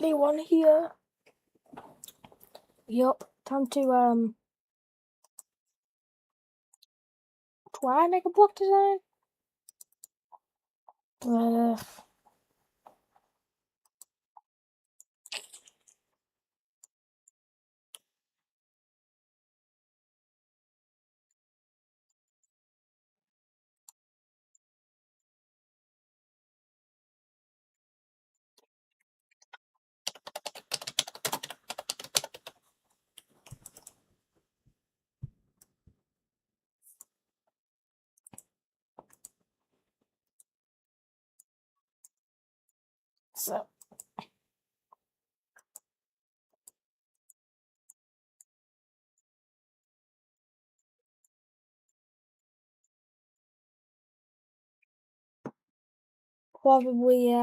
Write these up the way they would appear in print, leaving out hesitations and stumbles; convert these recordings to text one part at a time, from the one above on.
anyone here. Yup, time to try and make a block design. So probably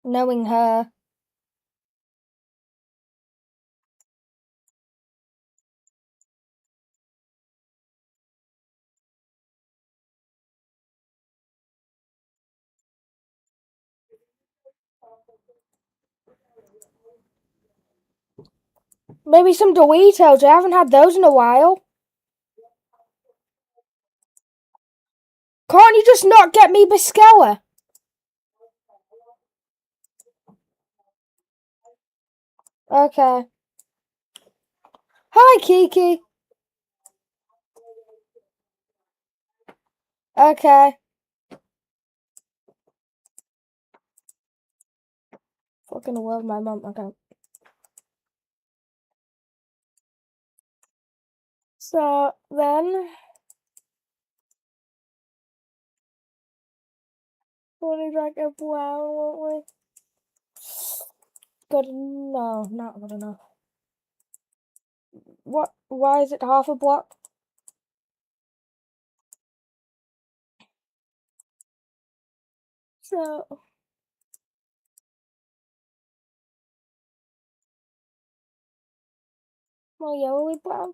knowing her. Maybe some Doritos. I haven't had those in a while. Can't you just not get me Biscoa? Okay. Hi, Kiki. Okay. Fucking love my mom. Okay. So then, we'll need like a brown, won't we? Good. No, not good enough. What? Why is it half a block? So. More yellowy brown.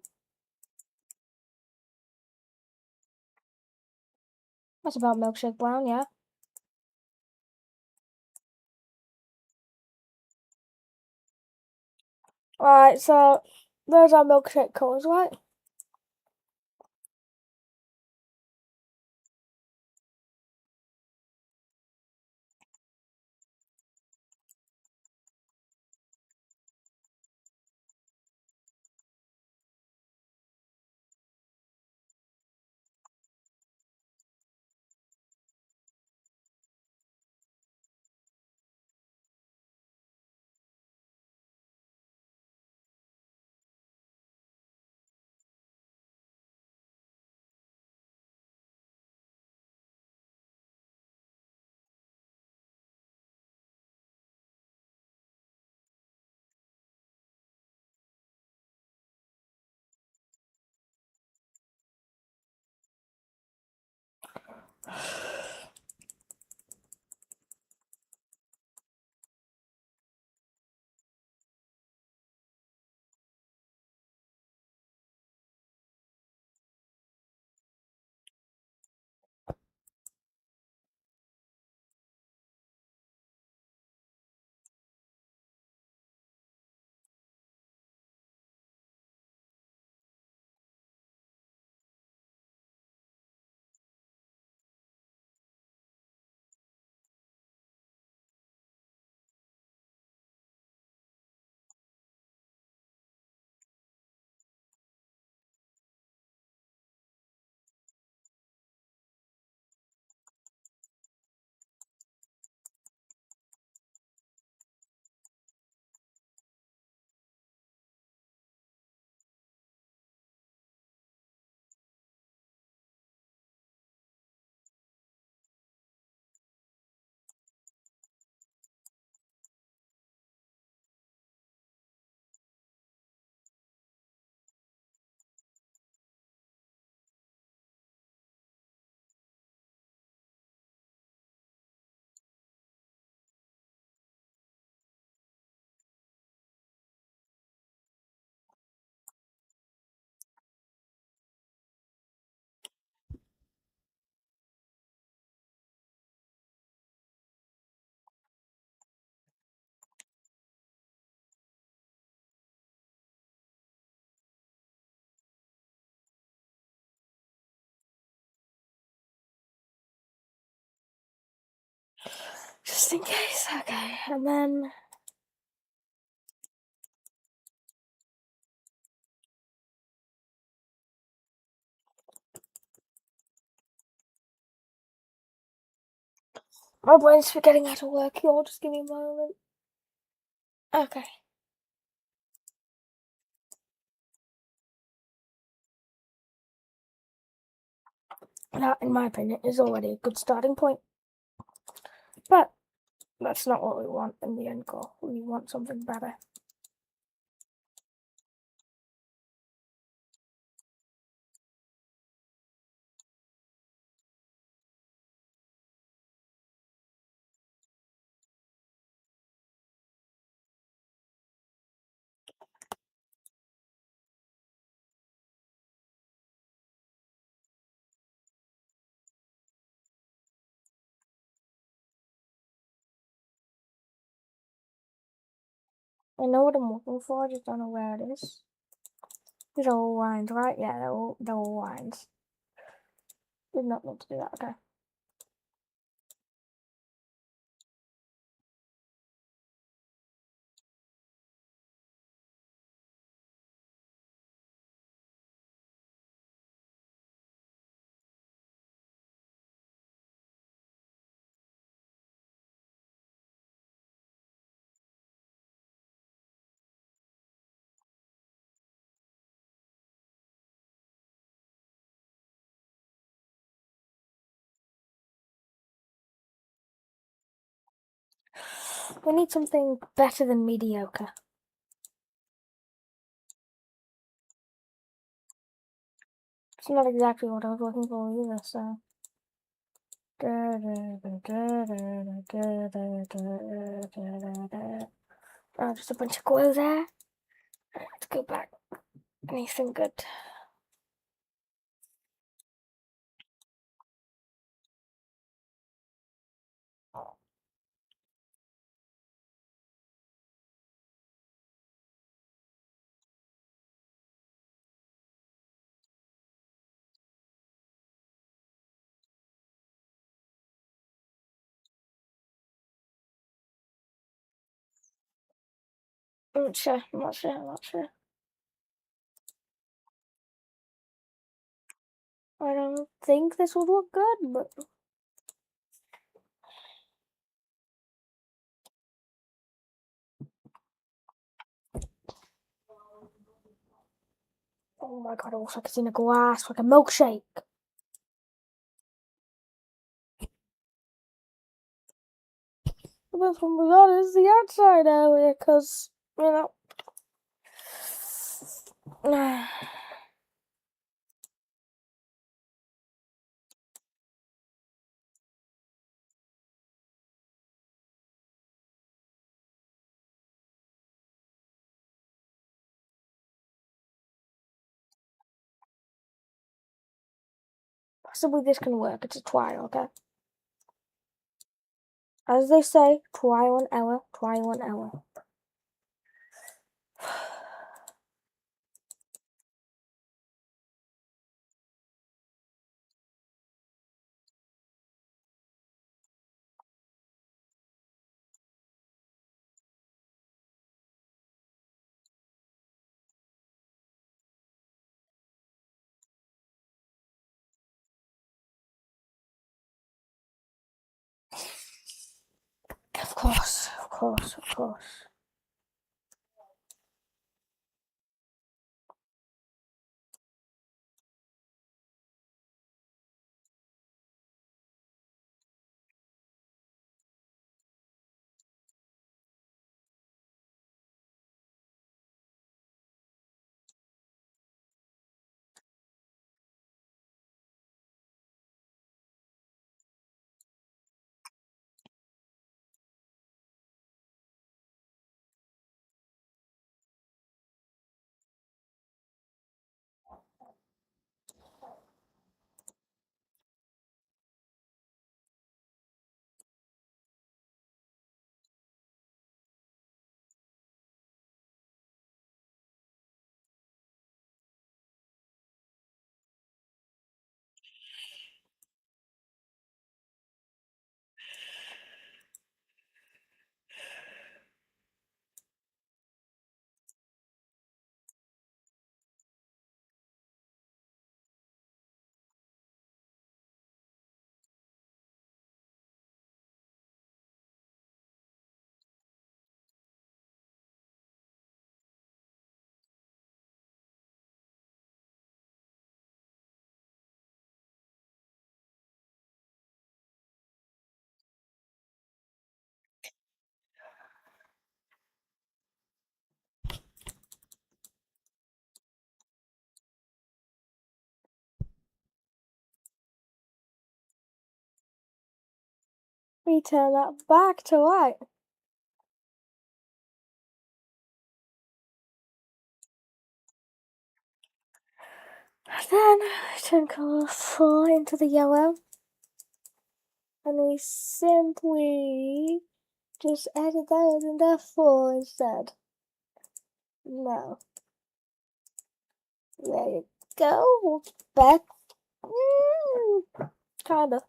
That's about milkshake brown, yeah. Alright, so those are milkshake colours, right? Just in case, okay. And then my brain's forgetting how to work. Y'all just give me a moment. Okay. That, in my opinion, is already a good starting point. But that's not what we want in the end goal. We want something better. I know what I'm looking for, I just don't know where it is. These are all lines, right? Yeah, they're all lines. Did not need to do that, okay. We need something better than mediocre. It's not exactly what I was looking for either, so. Oh, just a bunch of glue there. Let's go back. Anything good? I'm not sure. I don't think this would look good, but oh my god, it looks like it's in a glass, like a milkshake. The best one we got is the outside area, because, you know. Possibly this can work. It's a trial, okay? As they say, trial and error, trial and error. Of course, of course, of course. we turn that back to white. Then we turn color 4 into the yellow. And we simply just edit that into 4 instead. No. There you go. Back. Kinda.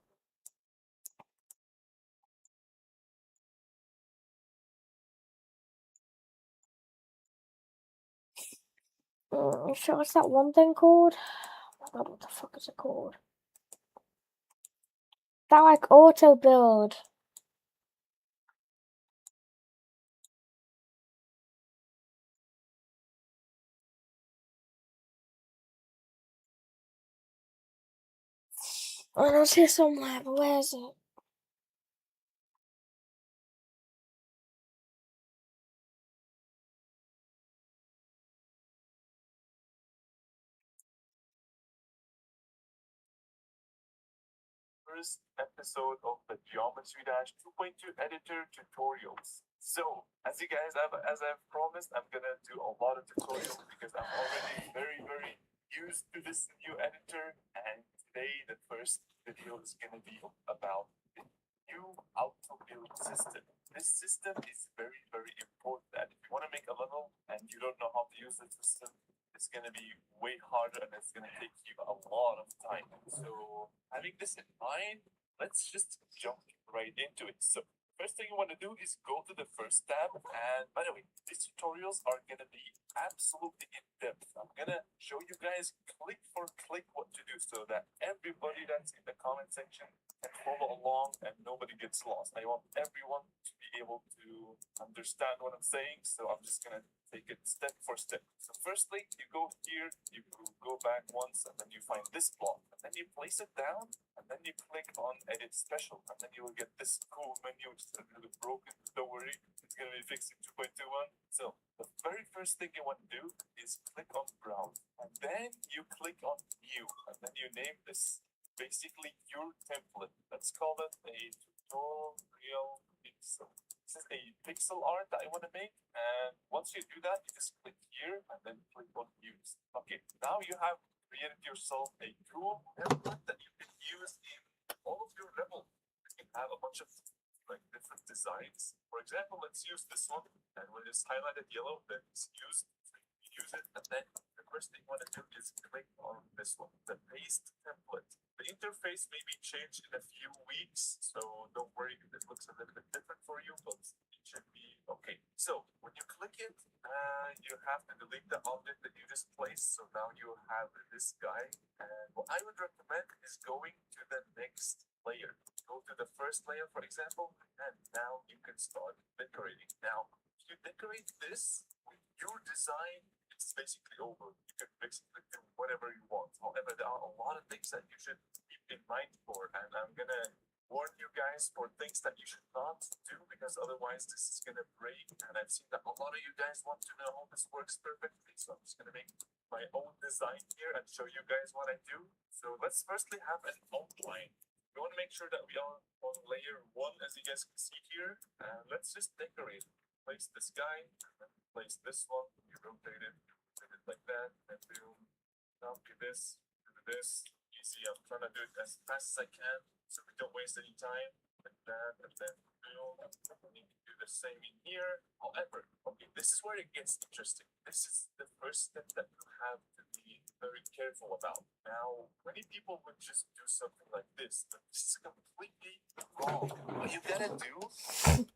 So what's that one thing called? Oh my god, what the fuck is it called? That like auto build. Oh, it's here somewhere, but where is it? First episode of the Geometry Dash 2.2 editor tutorials. So, as I've promised, I'm gonna do a lot of tutorials because I'm already very used to this new editor. And today, the first video is gonna be about the new auto build system. This system is very important. And if you want to make a level and you don't know how to use the system, it's going to be way harder and it's going to take you a lot of time. So having this in mind, let's just jump right into it. So first thing you want to do is go to the first tab. And by the way, these tutorials are going to be absolutely in depth. I'm going to show you guys click for click what to do so that everybody that's in the comment section can follow along and nobody gets lost. I want everyone to be able to understand what I'm saying. So I'm just going to take it step for step. So firstly, you go here, you go back once, and then you find this block, and then you place it down, and then you click on Edit Special, and then you will get this cool menu, which is a little bit broken. Don't worry, it's going to be fixed in 2.21. So the very first thing you want to do is click on Browse, and then you click on New, and then you name this basically your template. Let's call it a tutorial pixel. This is a pixel art that I want to make, and once you do that, you just click here and then click on use. Okay, now you have created yourself a cool template that you can use in all of your levels. You can have a bunch of like different designs. For example, let's use this one, and when it's highlighted yellow, then it's used. Use it, and then the first thing you want to do is click on this one, the paste template. The interface may be changed in a few weeks, so don't worry if it looks a little bit different for you, but it should be okay. So when you click it, you have to delete the object that you just placed. So now you have this guy, and what I would recommend is going to the next layer. Go to the first layer, for example, and now you can start decorating. Now, if you decorate this with your design, it's basically over. You can basically do whatever you want. However, there are a lot of things that you should keep in mind for, and I'm gonna warn you guys for things that you should not do because otherwise this is gonna break. And I've seen that a lot of you guys want to know how this works perfectly, so I'm just gonna make my own design here and show you guys what I do. So let's firstly have an outline. We want to make sure that we are on layer 1, as you guys can see here. And let's just decorate. Place this guy, and then place this one. You rotate it like that, and do this, easy. I'm trying to do it as fast as I can so we don't waste any time. Like that, and then you can do the same in here. However, okay, this is where it gets interesting. This is the first step that you have to be very careful about. Now, many people would just do something like this, but this is completely wrong. What you gotta do,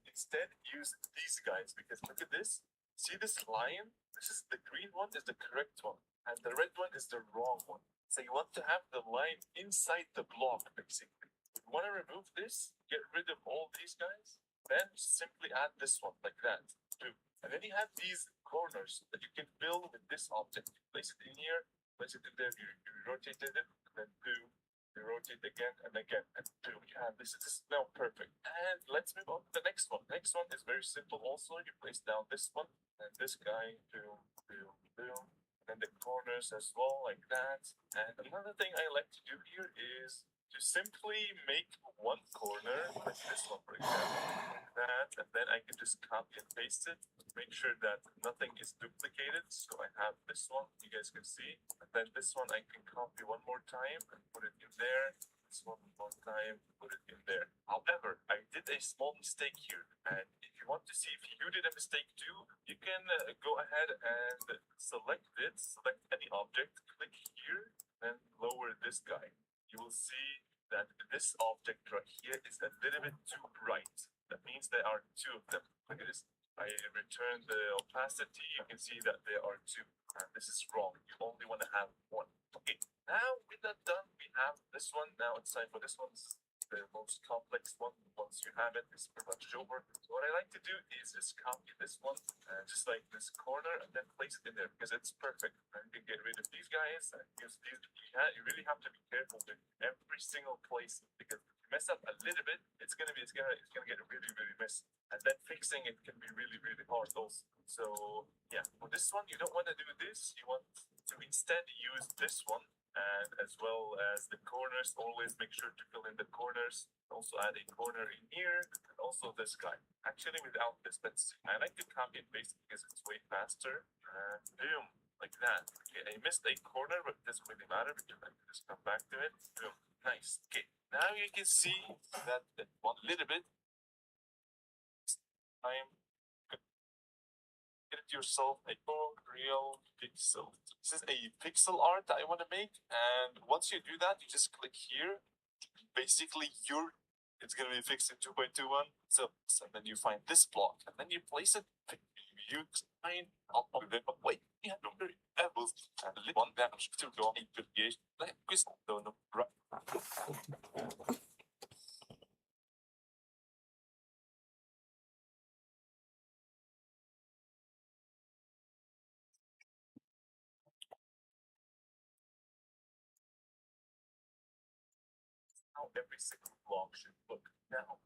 instead, use these guys, because look at this. See this line? This is the green one is the correct one, and the red one is the wrong one. So you want to have the line inside the block, basically. If you want to remove this, get rid of all these guys, then simply add this one like that. Boom. And then you have these corners that you can fill with this object. You place it in here, place it in there, you rotated it, and then boom. You rotate again and again, and boom, you have this. This is now perfect. And let's move on to the next one. Next one is very simple also. You place down this one, and this guy, boom, boom, boom. And then the corners as well, like that. And another thing I like to do here is to simply make one corner, like this one, for example, like that, and then I can just copy and paste it, make sure that nothing is duplicated. So I have this one, you guys can see, and then this one I can copy one more time and put it in there. This one more time, put it in there. However, I did a small mistake here, and if you want to see if you did a mistake too, you can go ahead and select it, select any object, click here, and lower this guy. You will see that this object right here is a little bit too bright. That means there are two of them. Look at this. I return the opacity. You can see that there are two. And this is wrong. You only want to have one. Okay, now with that done, we have this one. Now it's time for this one. The most complex one. Once you have it, it's pretty much over. So what I like to do is just copy this one, just like this corner, and then place it in there because it's perfect. And you can get rid of these guys and use these. You really have to be careful with every single place because if you mess up a little bit, it's gonna get really messy. And then fixing it can be really hard also. So yeah, for this one, you don't want to do this. You want to instead use this one. And as well as the corners, always make sure to fill in the corners. Also add a corner in here, and also this guy. Actually, without this, let's see. I like to copy and paste because it's way faster. And boom, like that. Okay, I missed a corner, but it doesn't really matter because I can just come back to it. Boom, nice. Okay, now you can see that one little bit. Time. Get yourself a real pixel. This is a pixel art that I want to make, and once you do that, you just click here. Basically, it's gonna be fixed in 2.21. So and then you find this block, and then you place it. You find wait, yeah, no, apples and one damage to go into the like don't know right. How every single block should look. Now,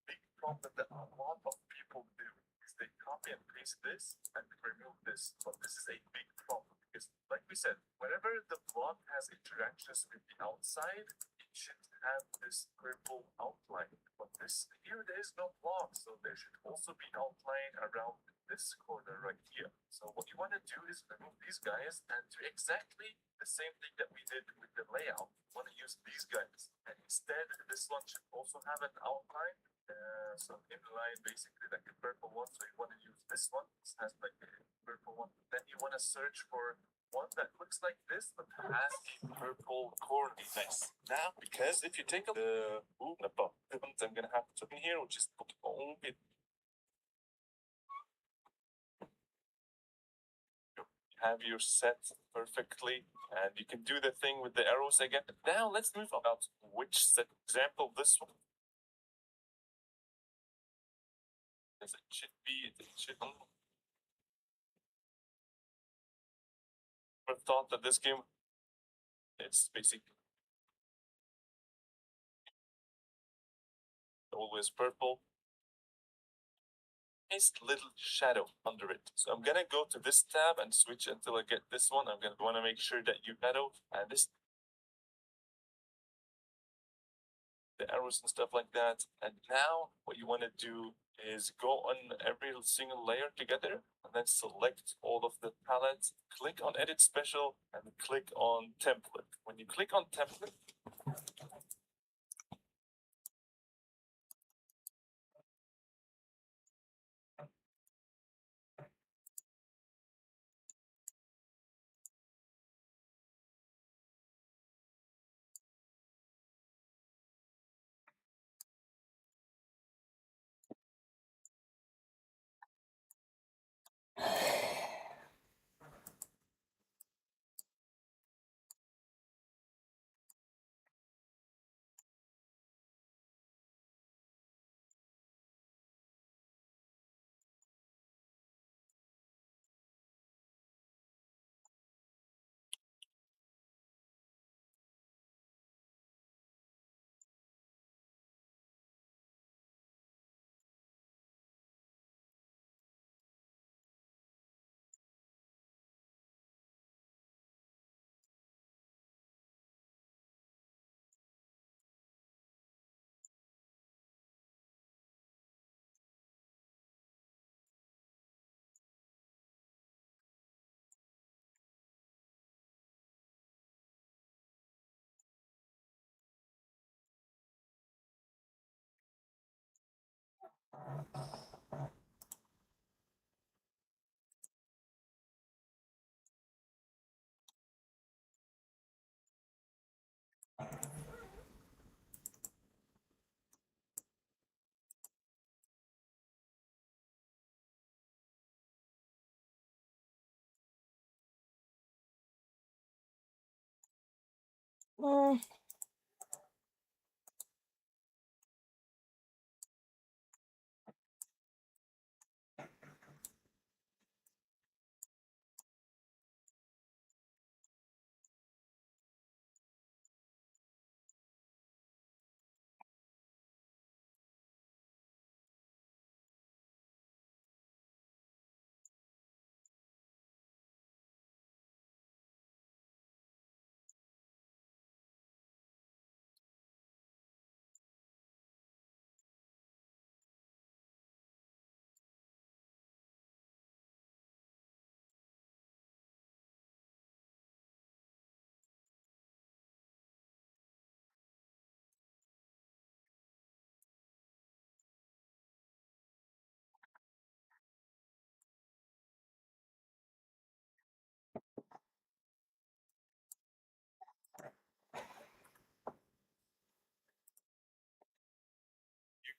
big problem that a lot of people do is they copy and paste this and remove this. But this is a big problem because, like we said, whenever the block has interactions with the outside, it should have this purple outline. But this here, there is no block, so there should also be outline around this corner right here. So what you want to do is remove these guys and do exactly the same thing that we did with the layout. You want to use these guys, and instead this one should also have an outline. So inline, basically like a purple one. So you want to use this one. This has like a purple one. Then you want to search for one that looks like this but has a purple corner. Nice. Now, because if you take a I'm gonna have to in here, which is put all it. Have your set perfectly, and you can do the thing with the arrows again. Now let's move about which set. Example, this one. As it should be, it should. I thought that this game is basically always purple. Nice little shadow under it. So I'm gonna go to this tab and switch until I get this one. I'm gonna want to make sure that you shadow and this the arrows and stuff like that. And now what you want to do is go on every single layer together and then select all of the palettes, click on edit special and click on template. When you click on template,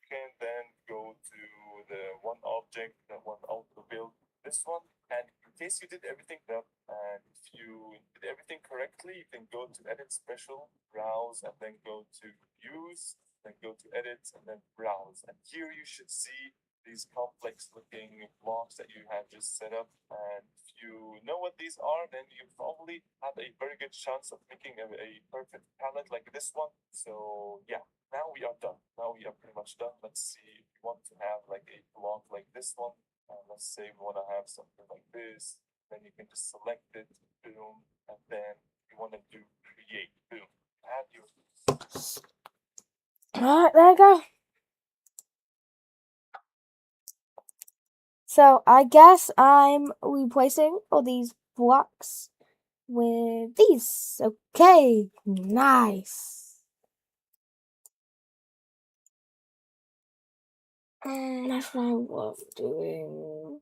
You can then go to the one object, the one auto build, this one, and in case you did everything up, and if you did everything correctly, you can go to edit special, browse, and then go to use, then go to edit, and then browse. And here you should see these complex looking blocks that you have just set up. And if you know what these are, then you probably have a very good chance of making a perfect palette like this one. So yeah, now we are done. Now we are pretty much done. Let's see if we want to have like a block like this one. Let's say we want to have something like this. Then you can just select it, boom, and then you want to do create, boom. Have your Alright, there you go. So I guess I'm replacing all these blocks with these. Okay, nice. That's what I love doing.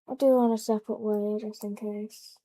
I'll do it on a separate way, just in case.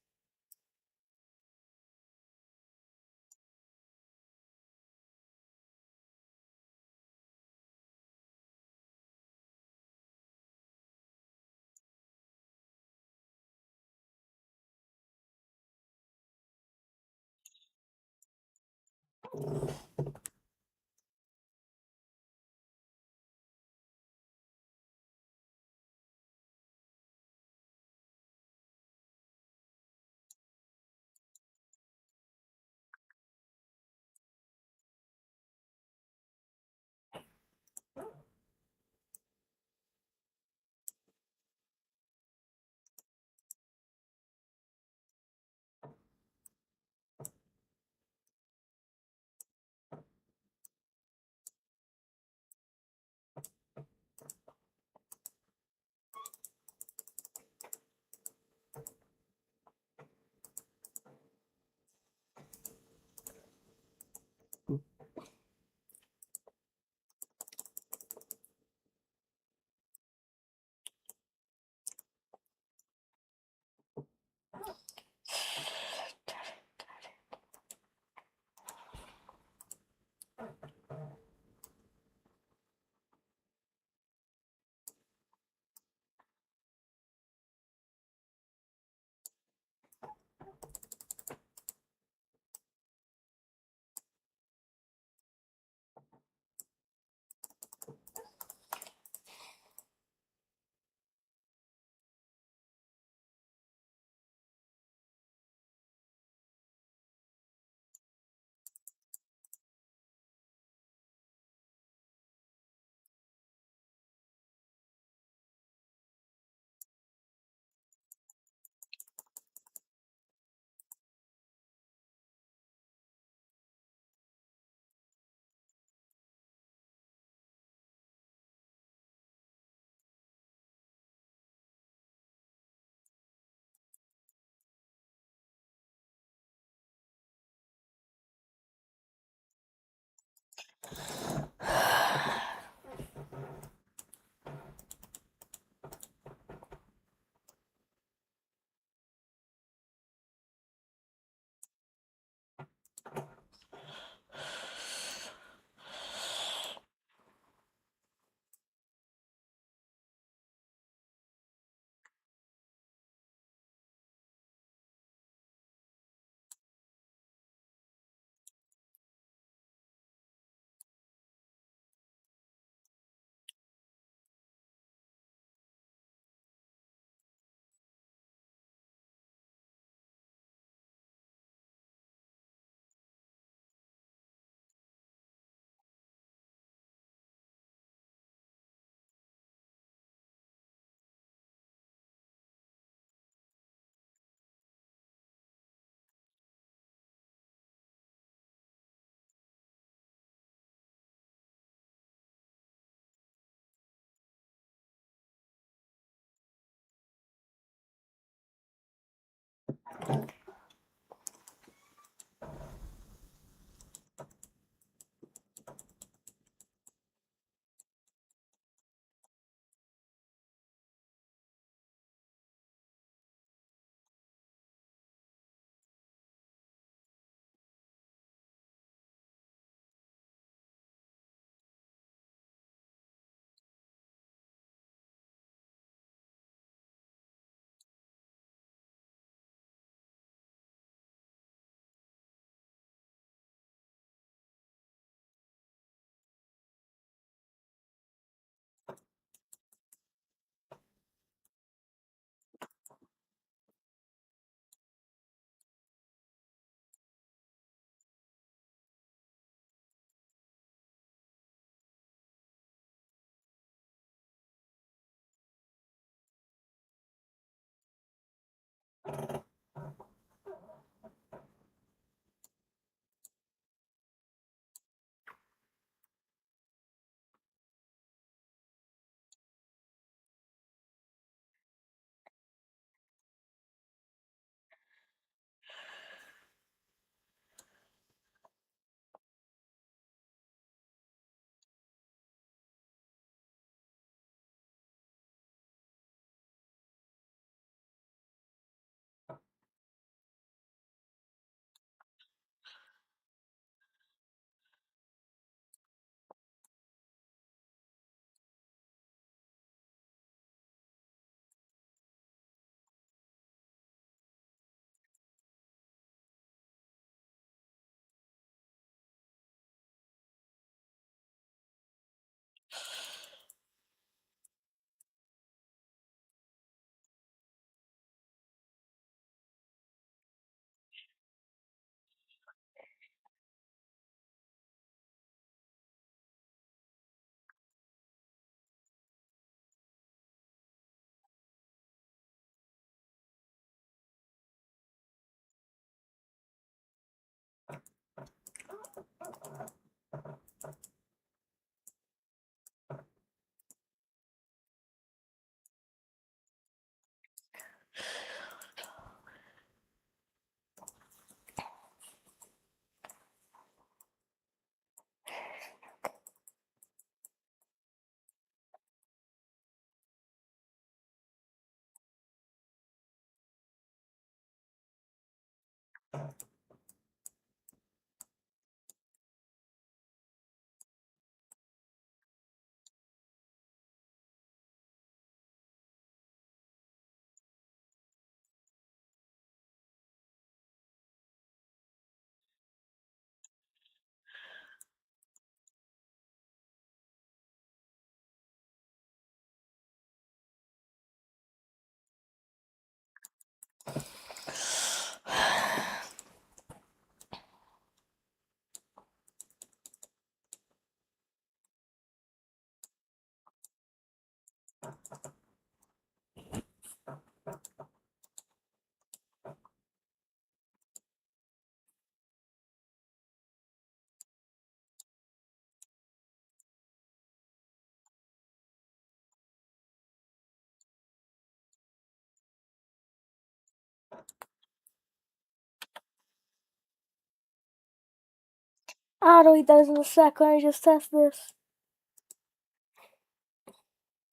I'll eat those in a sec. Let me just test this.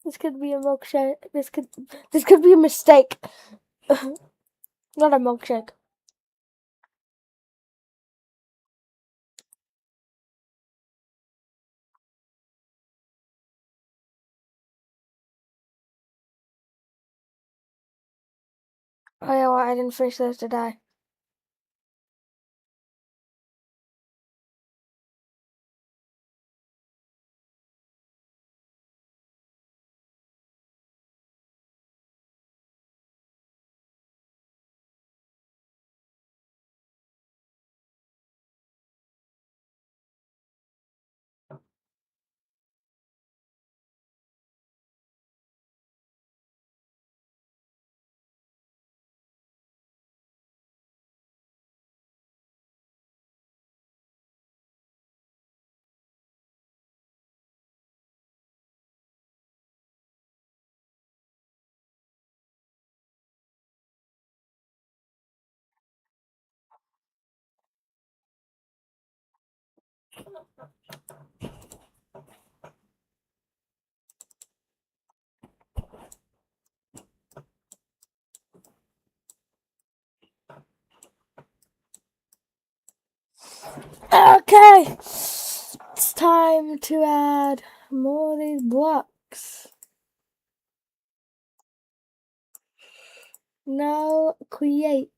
This could be a milkshake. This could be a mistake. Not a milkshake. Oh yeah, well, I didn't finish those today. Okay, it's time to add more of these blocks. Now create.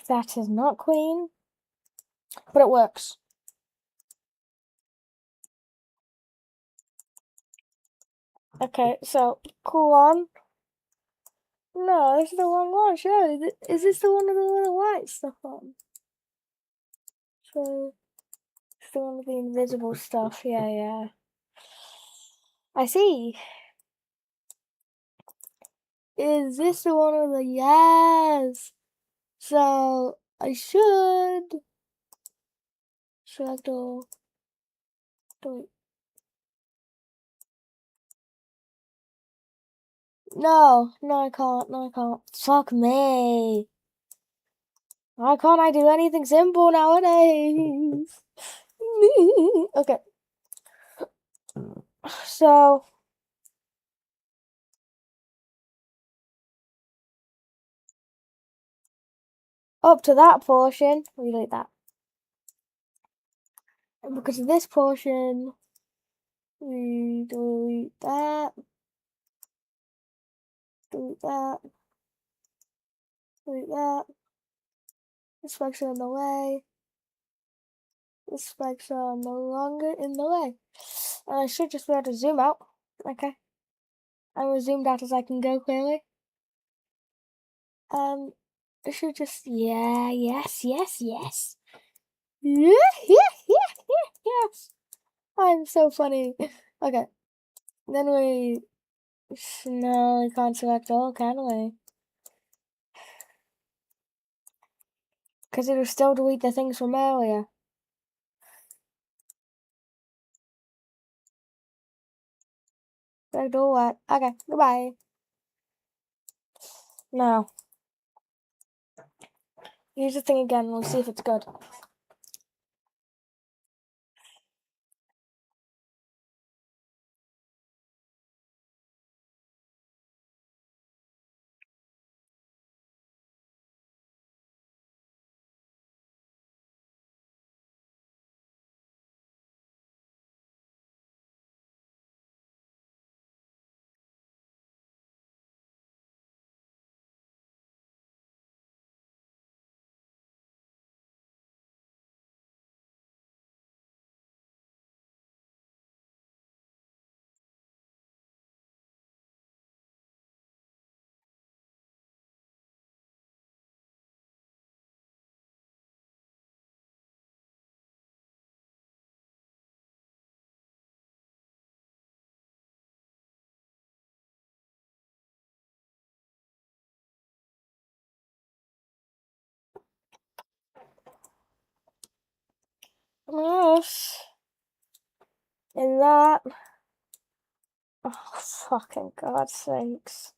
That is not queen, but it works. Okay, so cool on. No, this is the wrong one. Surely, is this the one with all the white stuff on? So it's the one with the invisible stuff. Yeah, yeah. I see. Is this the one with the yes? So I should select all. Do No, no, I can't. No, I can't. Fuck me. Why can't I do anything simple nowadays? Okay. So up to that portion, we delete that. And because of this portion, we delete that. Delete that. Delete that. The spikes are in the way. The spikes are no longer in the way. And I should just be able to zoom out. Okay. I'm as zoomed out as I can go, clearly. I should just, yeah, yes, yes, yes. Yeah, yeah, yeah, yeah, yes. I'm so funny. Okay. Then no, we can't select all, can we? Because it'll still delete the things from earlier. Select all what? Okay, goodbye. Now, use the thing again and we'll see if it's good. Yes. In that. Oh, fucking God's sakes.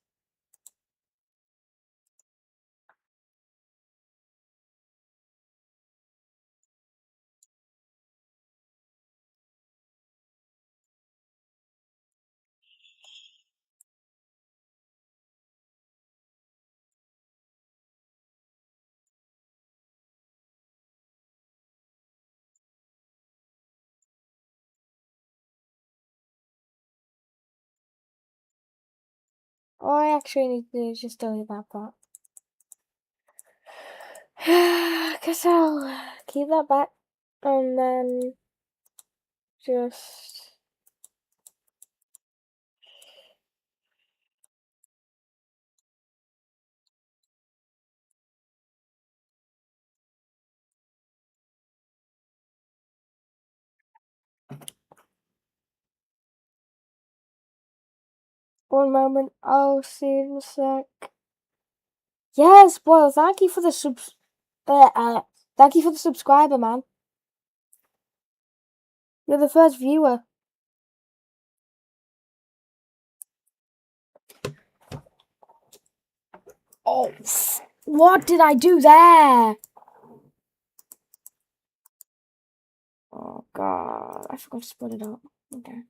All I actually need to do is just delete that part. Guess I'll keep that back and then just. One moment, I'll see you in a sec. Yes, boy, thank you for the thank you for the subscriber, man. You're the first viewer. Oh, what did I do there? Oh God, I forgot to split it up. Okay.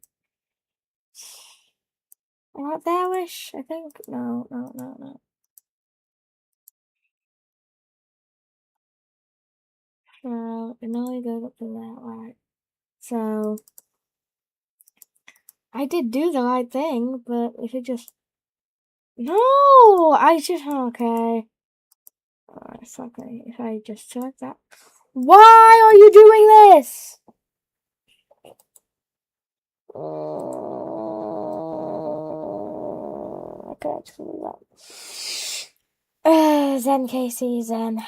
Right there, wish. I think. No. It only goes up to that, right? So I did do the right thing, but if it just I just okay. It's okay if I just select that. Why are you doing this? Okay, I just leave that. Zen, Casey, Zen.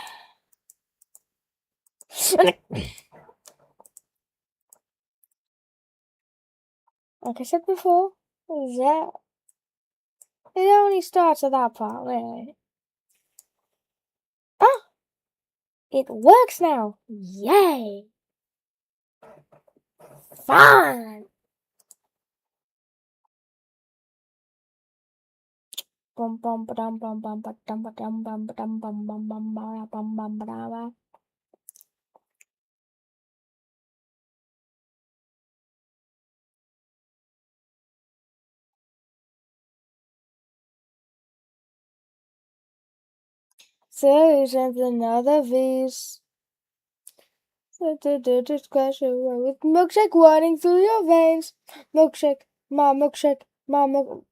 Like I said before, that it only starts at that part, really. Ah, it works now. Yay! Fun. Bum bum ba dum bum bum ba dum ba dum bum ba dum bum bum bum ba bum bum ba da ba. So sends another V's. With milkshake running through your veins. Milkshake, my milkshake, my milk.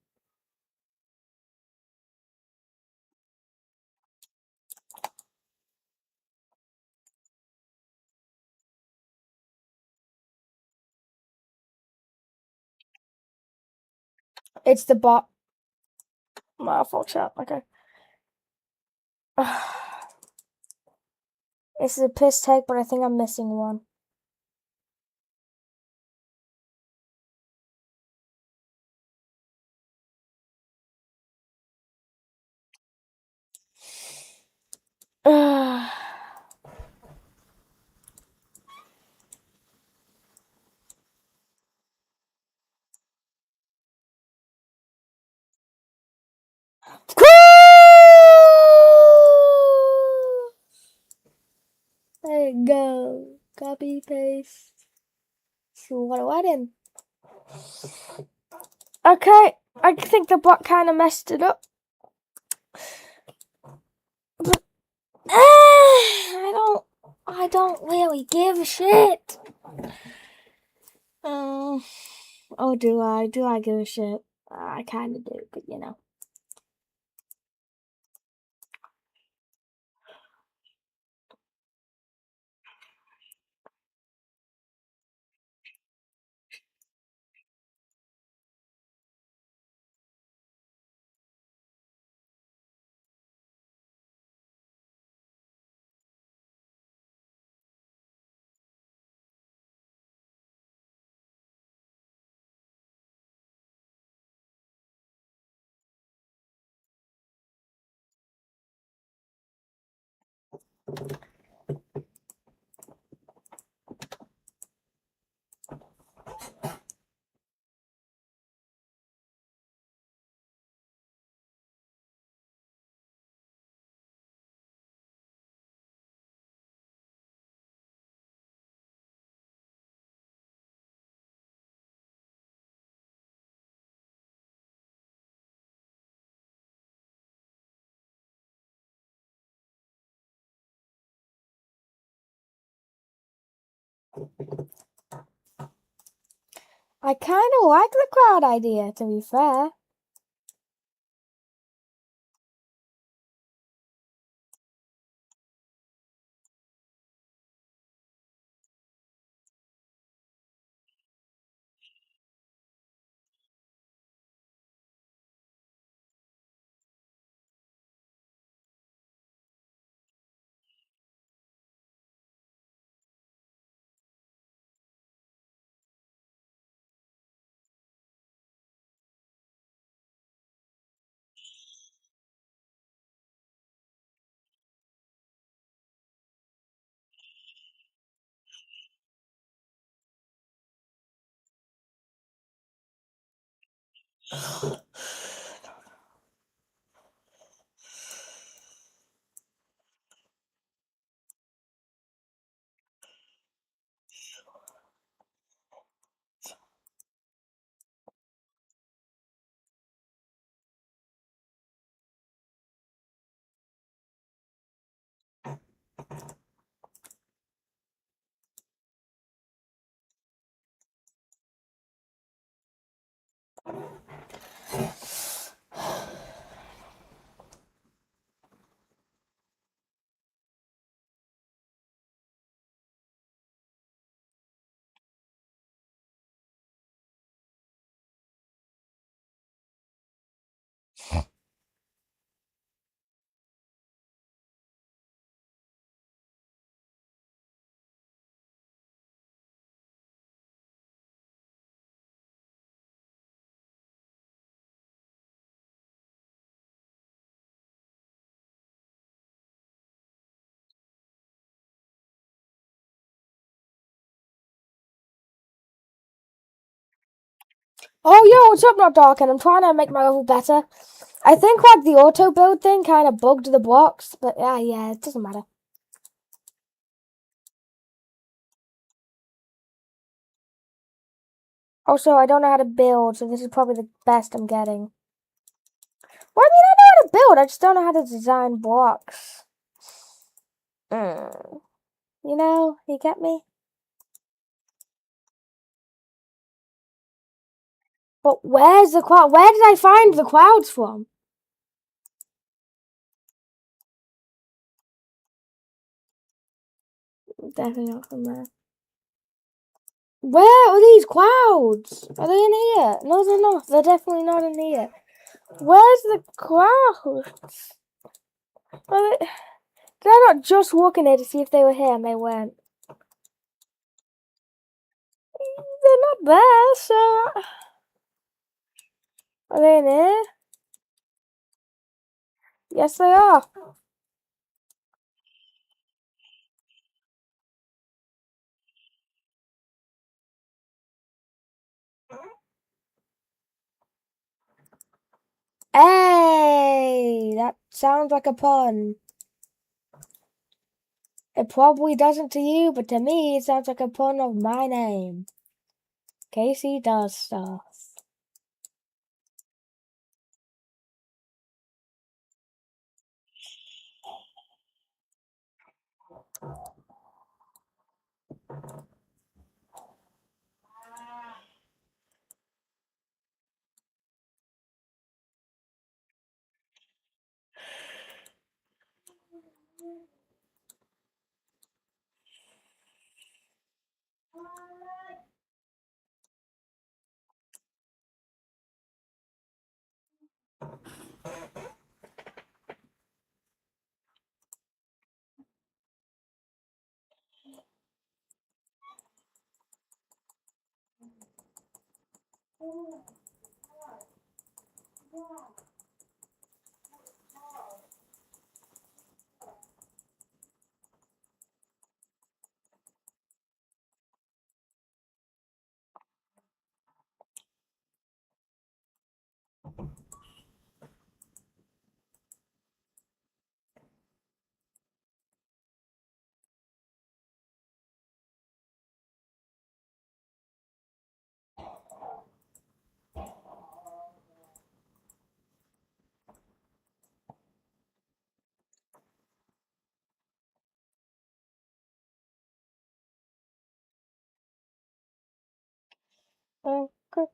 It's the bot. My fault, chat. Okay. This is a piss take, but I think I'm missing one. There you go. Copy, paste. So what do I do? Okay, I think the bot kind of messed it up. But I don't really give a shit. Oh, do I? Do I give a shit? I kind of do, but you know. I kind of like the crowd idea, to be fair. Oh, yo, what's up, Not Dark? And I'm trying to make my level better. I think, like, the auto build thing kind of bugged the blocks, but yeah, it doesn't matter. Also, I don't know how to build, so this is probably the best I'm getting. Well, I mean, I know how to build, I just don't know how to design blocks. You know, you get me? But where's the cloud? Where did I find the clouds from? Definitely not from there. Where are these clouds? Are they in here? No, they're not. They're definitely not in here. Where's the clouds? Are they... Did I not just walk in here to see if they were here and they weren't? They're not there, so... Are they in here? Yes, they are. Hey! That sounds like a pun. It probably doesn't to you, but to me, it sounds like a pun of my name. Casey does stuff. What could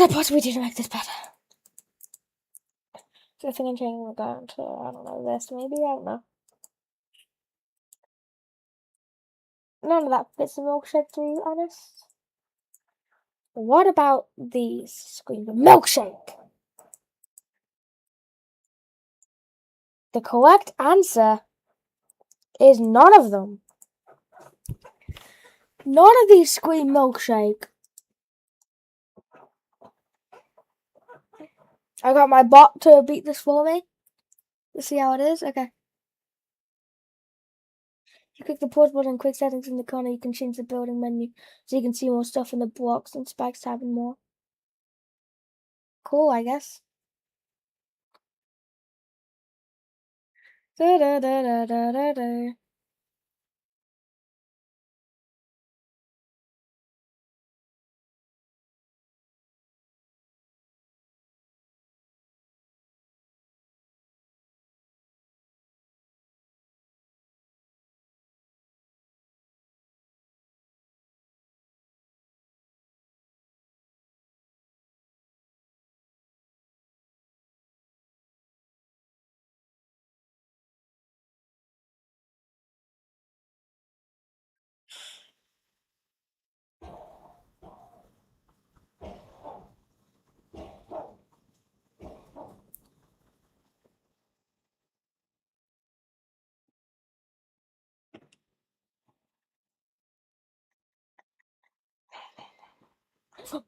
I possibly do to make this better? So I think I'm changing it down to, I don't know, this maybe? I don't know. None of that fits the milkshake, to be honest. What about these? Scream the milkshake! The correct answer is none of them. None of these scream milkshake. I got my bot to beat this for me. Let's see how it is. Okay. You click the pause button, quick settings in the corner, you can change the building menu so you can see more stuff in the blocks and Spike's tab and more. Cool, I guess. Da da da da da da da.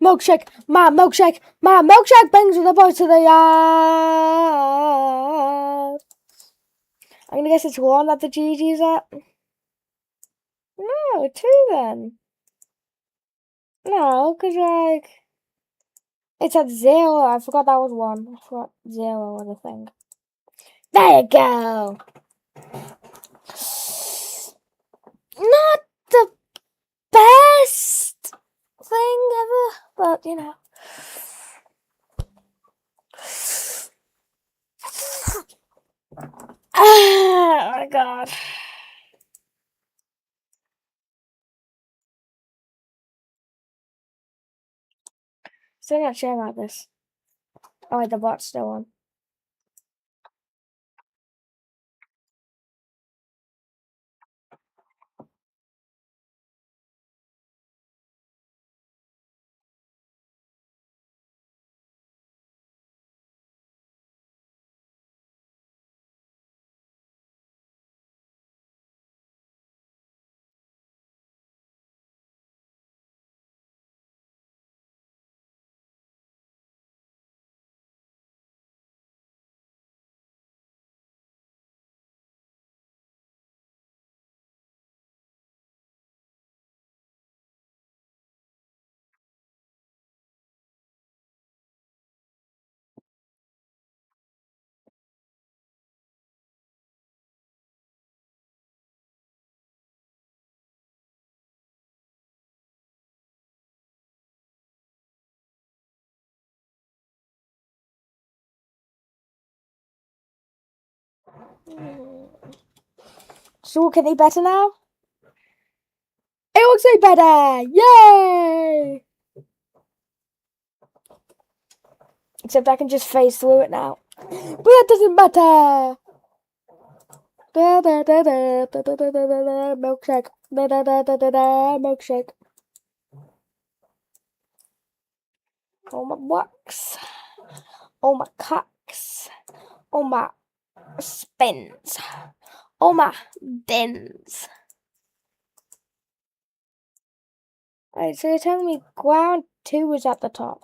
Milkshake! My milkshake! My milkshake brings the boys to the yard! I'm gonna guess it's one that the GG's at. No, two then. No, because like... It's at 0. I forgot that was 1. I forgot 0 was a thing. There you go! Not the best thing ever, but you know. Oh my god. Still not sure about this. Oh wait, the bot's still on. So can they better now? It looks way better! Yay! Except I can just phase through it now. But that doesn't matter! Da da da da da da da da da milkshake. Da da da da da da milkshake. All my bucks. All my cocks. All my spins. All my bins. Alright, so you're telling me ground 2 is at the top?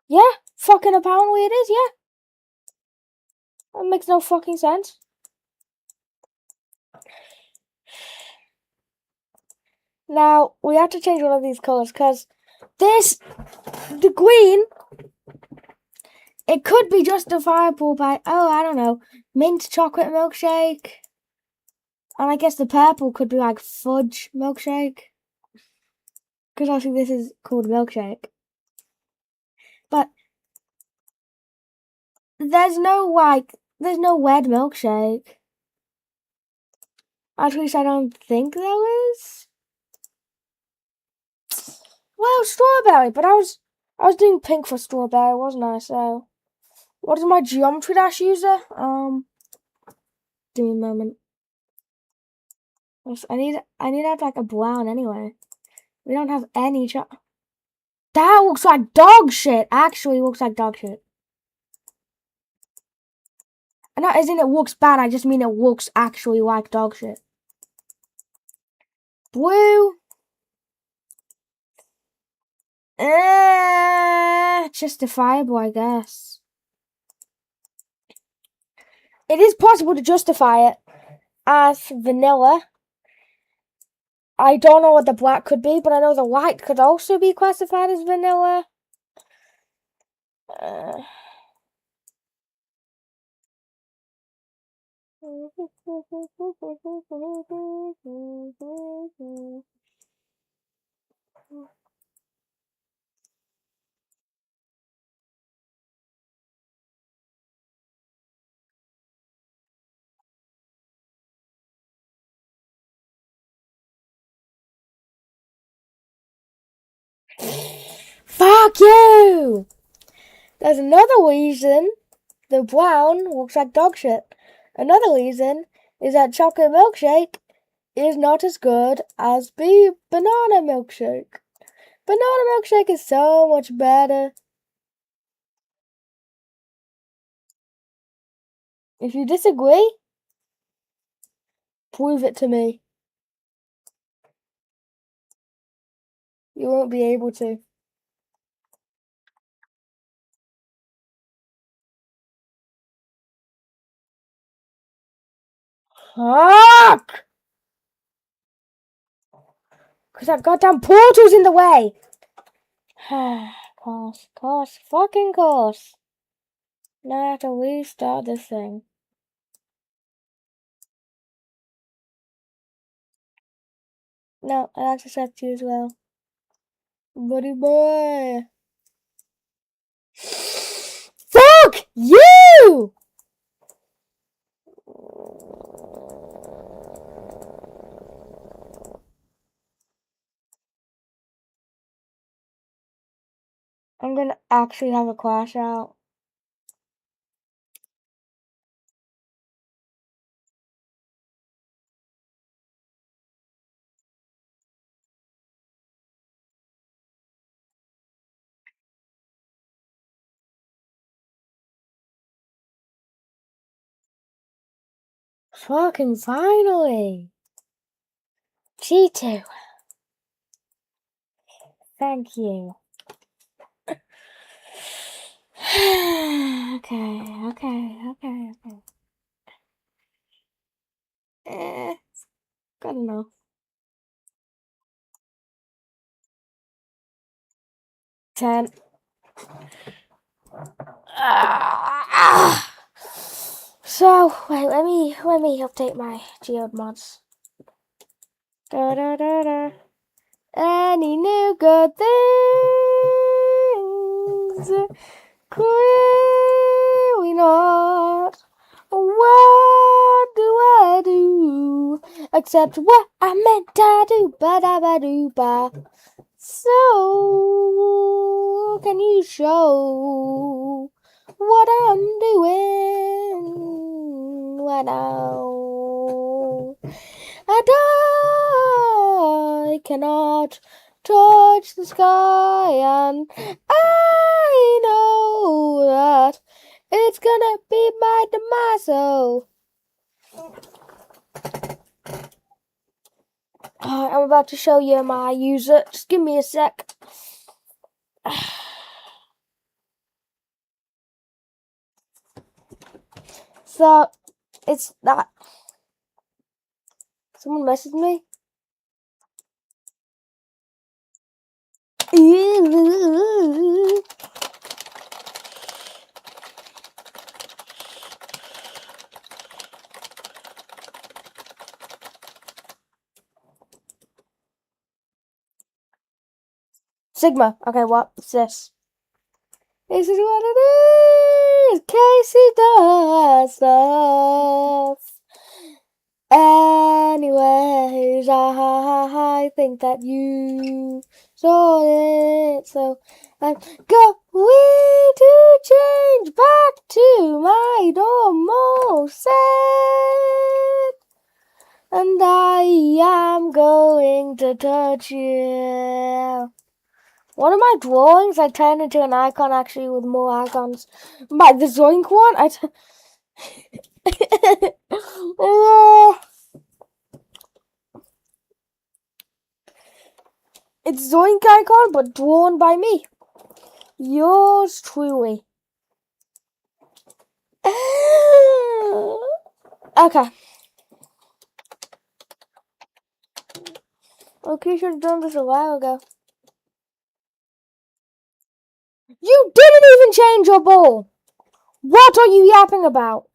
Yeah, fucking apparently it is, yeah. That makes no fucking sense. Now, we have to change one of these colours, because this, the green, it could be justifiable by, oh, I don't know, mint chocolate milkshake. And I guess the purple could be like fudge milkshake. Because obviously this is called milkshake. But There's no wed milkshake. At least I don't think there is. Well, strawberry, but I was doing pink for strawberry, wasn't I? So, what is my geometry dash user? Give me a moment. I need to have like a brown anyway. We don't have any That looks like dog shit. Actually, looks like dog shit. And that isn't it looks bad. I just mean it looks actually like dog shit. Blue. Justifiable, I guess. It is possible to justify it as vanilla. I don't know what the black could be, but I know the white could also be classified as vanilla. Fuck you! There's another reason the brown looks like dog shit. Another reason is that chocolate milkshake is not as good as the banana milkshake. Banana milkshake is so much better. If you disagree, prove it to me. You won't be able to. Fuck! Because that goddamn portal's in the way. Course, fucking course. Now I have to restart this thing. No, I have to accept you as well. Buddy boy. Fuck you! I'm gonna actually have a crash out. Fucking finally. G2. Thank you. Okay. Good enough. Ten. So wait, let me update my geode mods. Any new good things? Clearly not. What do I do? Except what I meant to do, ba-da-ba-do-ba. So, can you show what I'm doing? What now? And I cannot touch the sky, and I know that it's gonna be my demise. So, I'm about to show you my user. Just give me a sec. So, it's that. Someone messaged me. Sigma. Okay, what's this? This is what it is Casey does stuff. Anyways, I think that you saw it, so I'm going to change back to my normal set. And I am going to touch you. One of my drawings, I turned into an icon actually with more icons. But the Zoink one, oh, it's Zoink icon, but drawn by me. Yours truly. Okay. Okay, should have done this a while ago. You didn't even change your ball. What are you yapping about?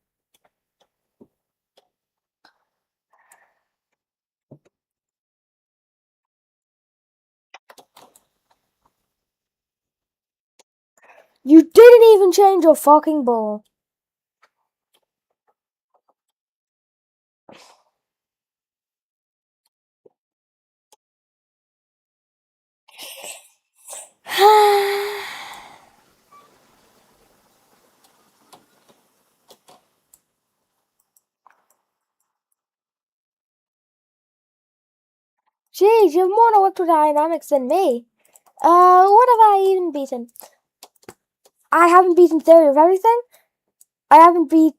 You didn't even change your fucking ball. Jeez, you have more electrodynamics than me. What have I even beaten? I haven't beaten Theory of Everything. I haven't beaten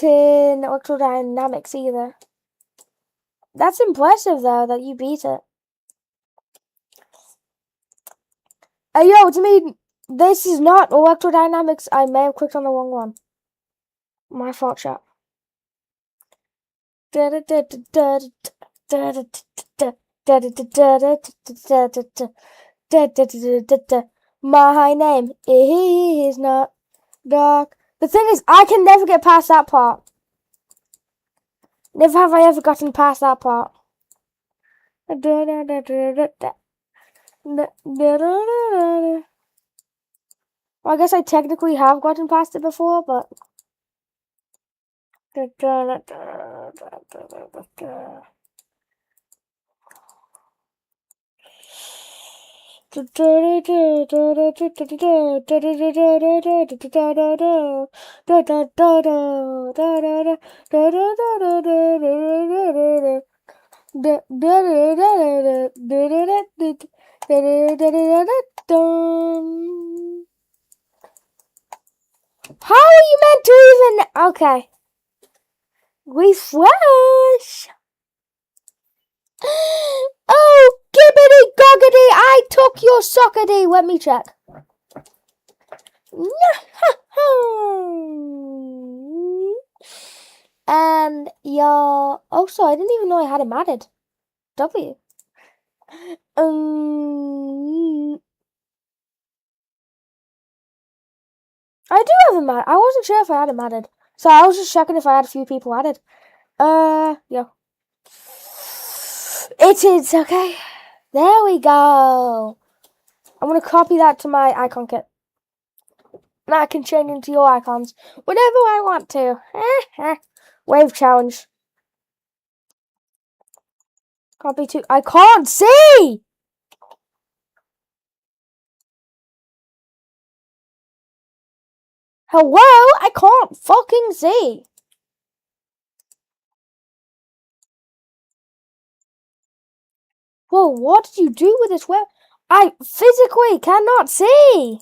electrodynamics either. That's impressive, though, that you beat it. Yo, to me, this is not electrodynamics. I may have clicked on the wrong one. My fault, chat. My name is not Dark. The thing is, I can never get past that part. Never have I ever gotten past that part. Well, I guess I technically have gotten past it before, but... How are you meant to even... Okay. Refresh. Oh, gibbity goggity, I took your sockety. Let me check. And your... Also, I didn't even know I had him added. W. I do have him added. I wasn't sure if I had him added. So I was just checking if I had a few people added. Yeah. It is, okay. There we go. I'm going to copy that to my icon kit. Now I can change into your icons whenever I want to. Wave challenge. Copy to... I can't see! Hello? I can't fucking see. Whoa, what did you do with this web? I physically cannot see.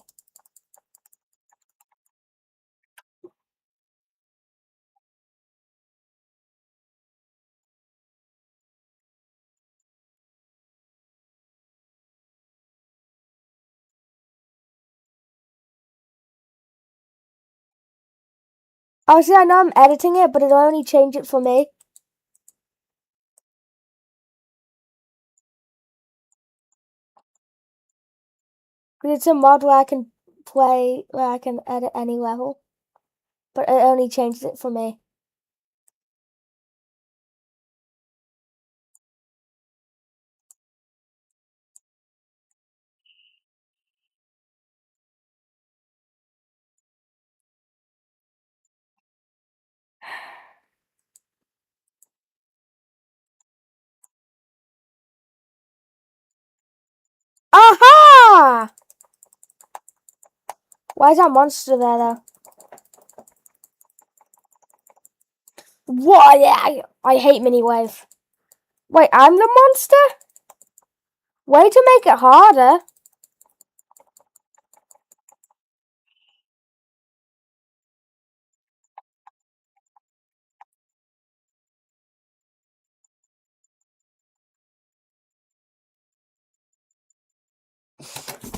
Obviously, I know I'm editing it, but it'll only change it for me. Because it's a mod where I can play, where I can edit any level. But it only changes it for me. Aha! Why is that monster there, though? What? I hate Mini-Wave. Wait, I'm the monster? Way to make it harder.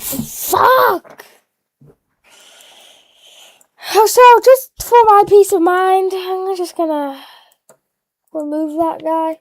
Fuck! So, just for my peace of mind, I'm just gonna remove that guy.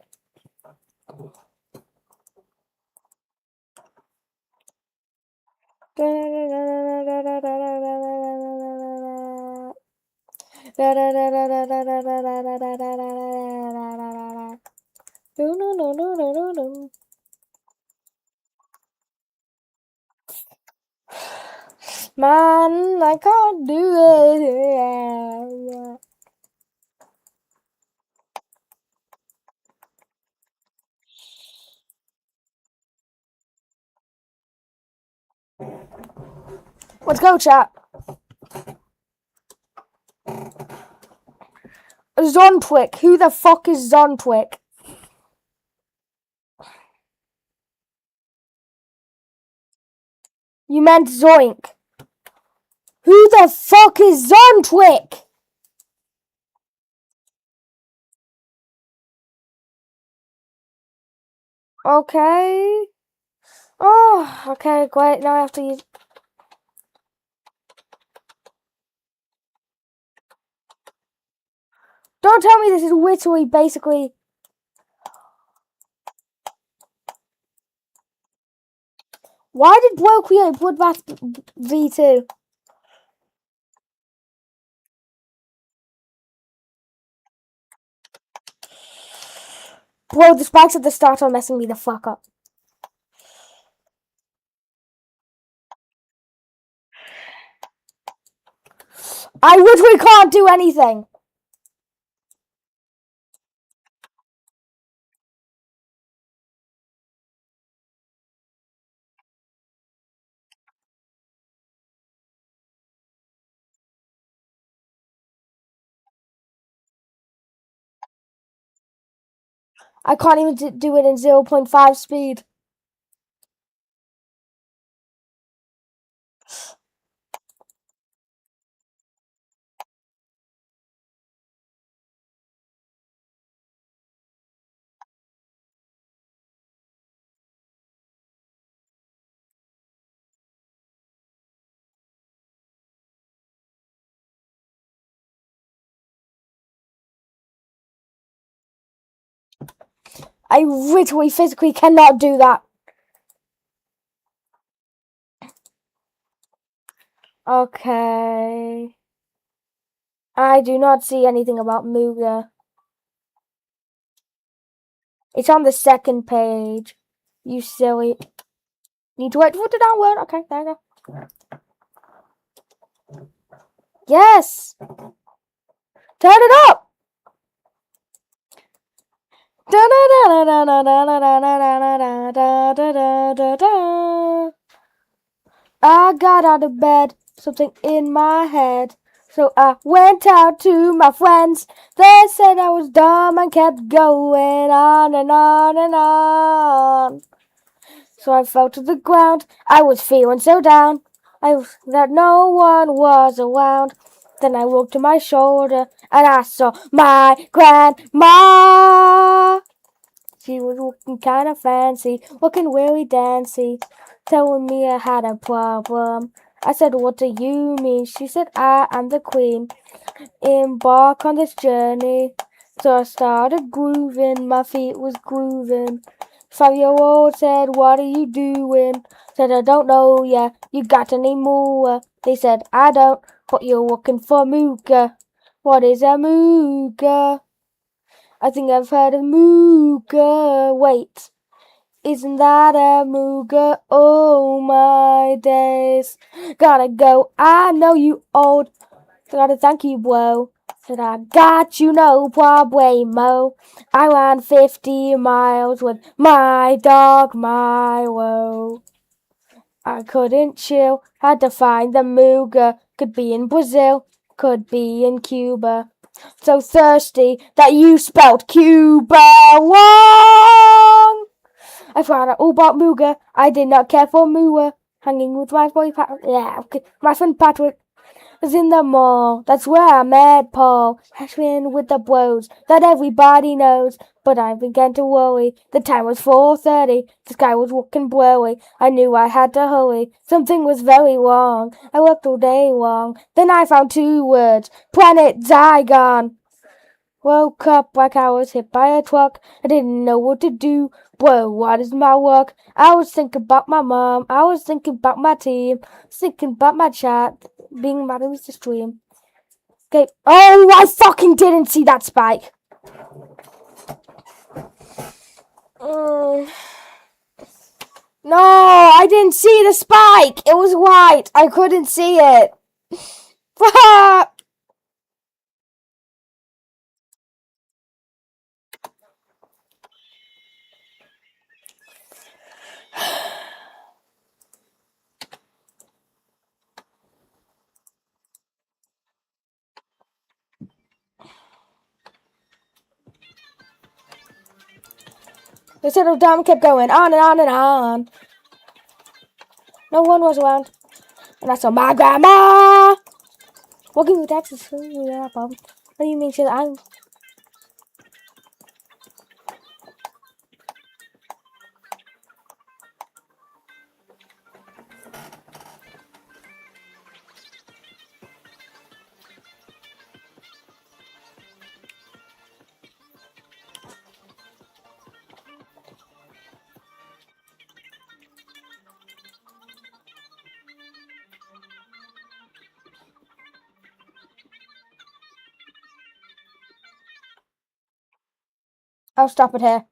Man, I can't do it. Let's go, chat. Zontwick. Who the fuck is Zontwick? You meant Zoink. Who the fuck is Zontwick? Okay. Oh, okay, great. Now I have to use... Don't tell me this is literally basically... Why did Bro create Bloodbath V2? Bro, the spikes at the start are messing me the fuck up. I literally can't do anything. I can't even do it in 0.5 speed. I literally physically cannot do that. Okay. I do not see anything about Muga. It's on the second page. You silly. Need to wait for it to download. Okay, there you go. Yes! Turn it up! I got out of bed, something in my head. So I went out to my friends. They said I was dumb and kept going on and on and on. So I fell to the ground. I was feeling so down. That no one was around. Then I looked to my shoulder and I saw my grandma. She was looking kind of fancy, looking really dancy, telling me I had a problem. I said, what do you mean? She said, I am the queen. Embark on this journey. So I started grooving, my feet was grooving. 5-year-old said, what are you doing? Said, I don't know ya, you got any more? They said, I don't, but you're looking for Mooka. What is a Mooka? I think I've heard of Mooka. Wait, isn't that a Mooka? Oh my days. Gotta go, I know you old. Gotta thank you, bro. Said I got you no problemo. I ran 50 miles with my dog Milo. I couldn't chill, had to find the mooga. Could be in Brazil, could be in Cuba. So thirsty that you spelled Cuba wrong. I found out all about mooga. I did not care for mooa. Hanging with my boy my friend Patrick was in the mall. That's where I met Paul. Hashing with the bros that everybody knows. But I began to worry. The time was 4:30. The sky was looking blurry. I knew I had to hurry. Something was very wrong. I worked all day long. Then I found 2 words. Planet Zygon. Woke up like I was hit by a truck. I didn't know what to do. Whoa, what is my work? I was thinking about my mom. I was thinking about my team. Thinking about my chat. Being mad at Mr. Stream. Okay. Oh, I fucking didn't see that spike. No, I didn't see the spike. It was white. I couldn't see it. Fuck. The little dumb kept going on and on and on. No one was around. And I saw my grandma walking with Texas. Yeah, Bob. What do you mean? I'll stop it here.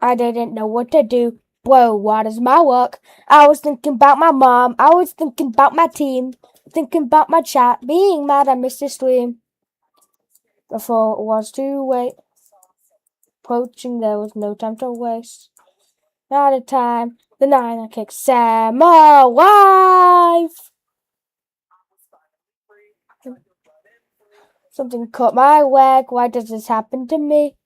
I didn't know what to do. Whoa, what is my work? I was thinking about my mom. I was thinking about my team. Thinking about my chat. Being mad at Mr. Stream. Before it was too late. Approaching, there was no time to waste. Not a time. The 9 I kicked Sam alive. Something caught my leg. Why does this happen to me?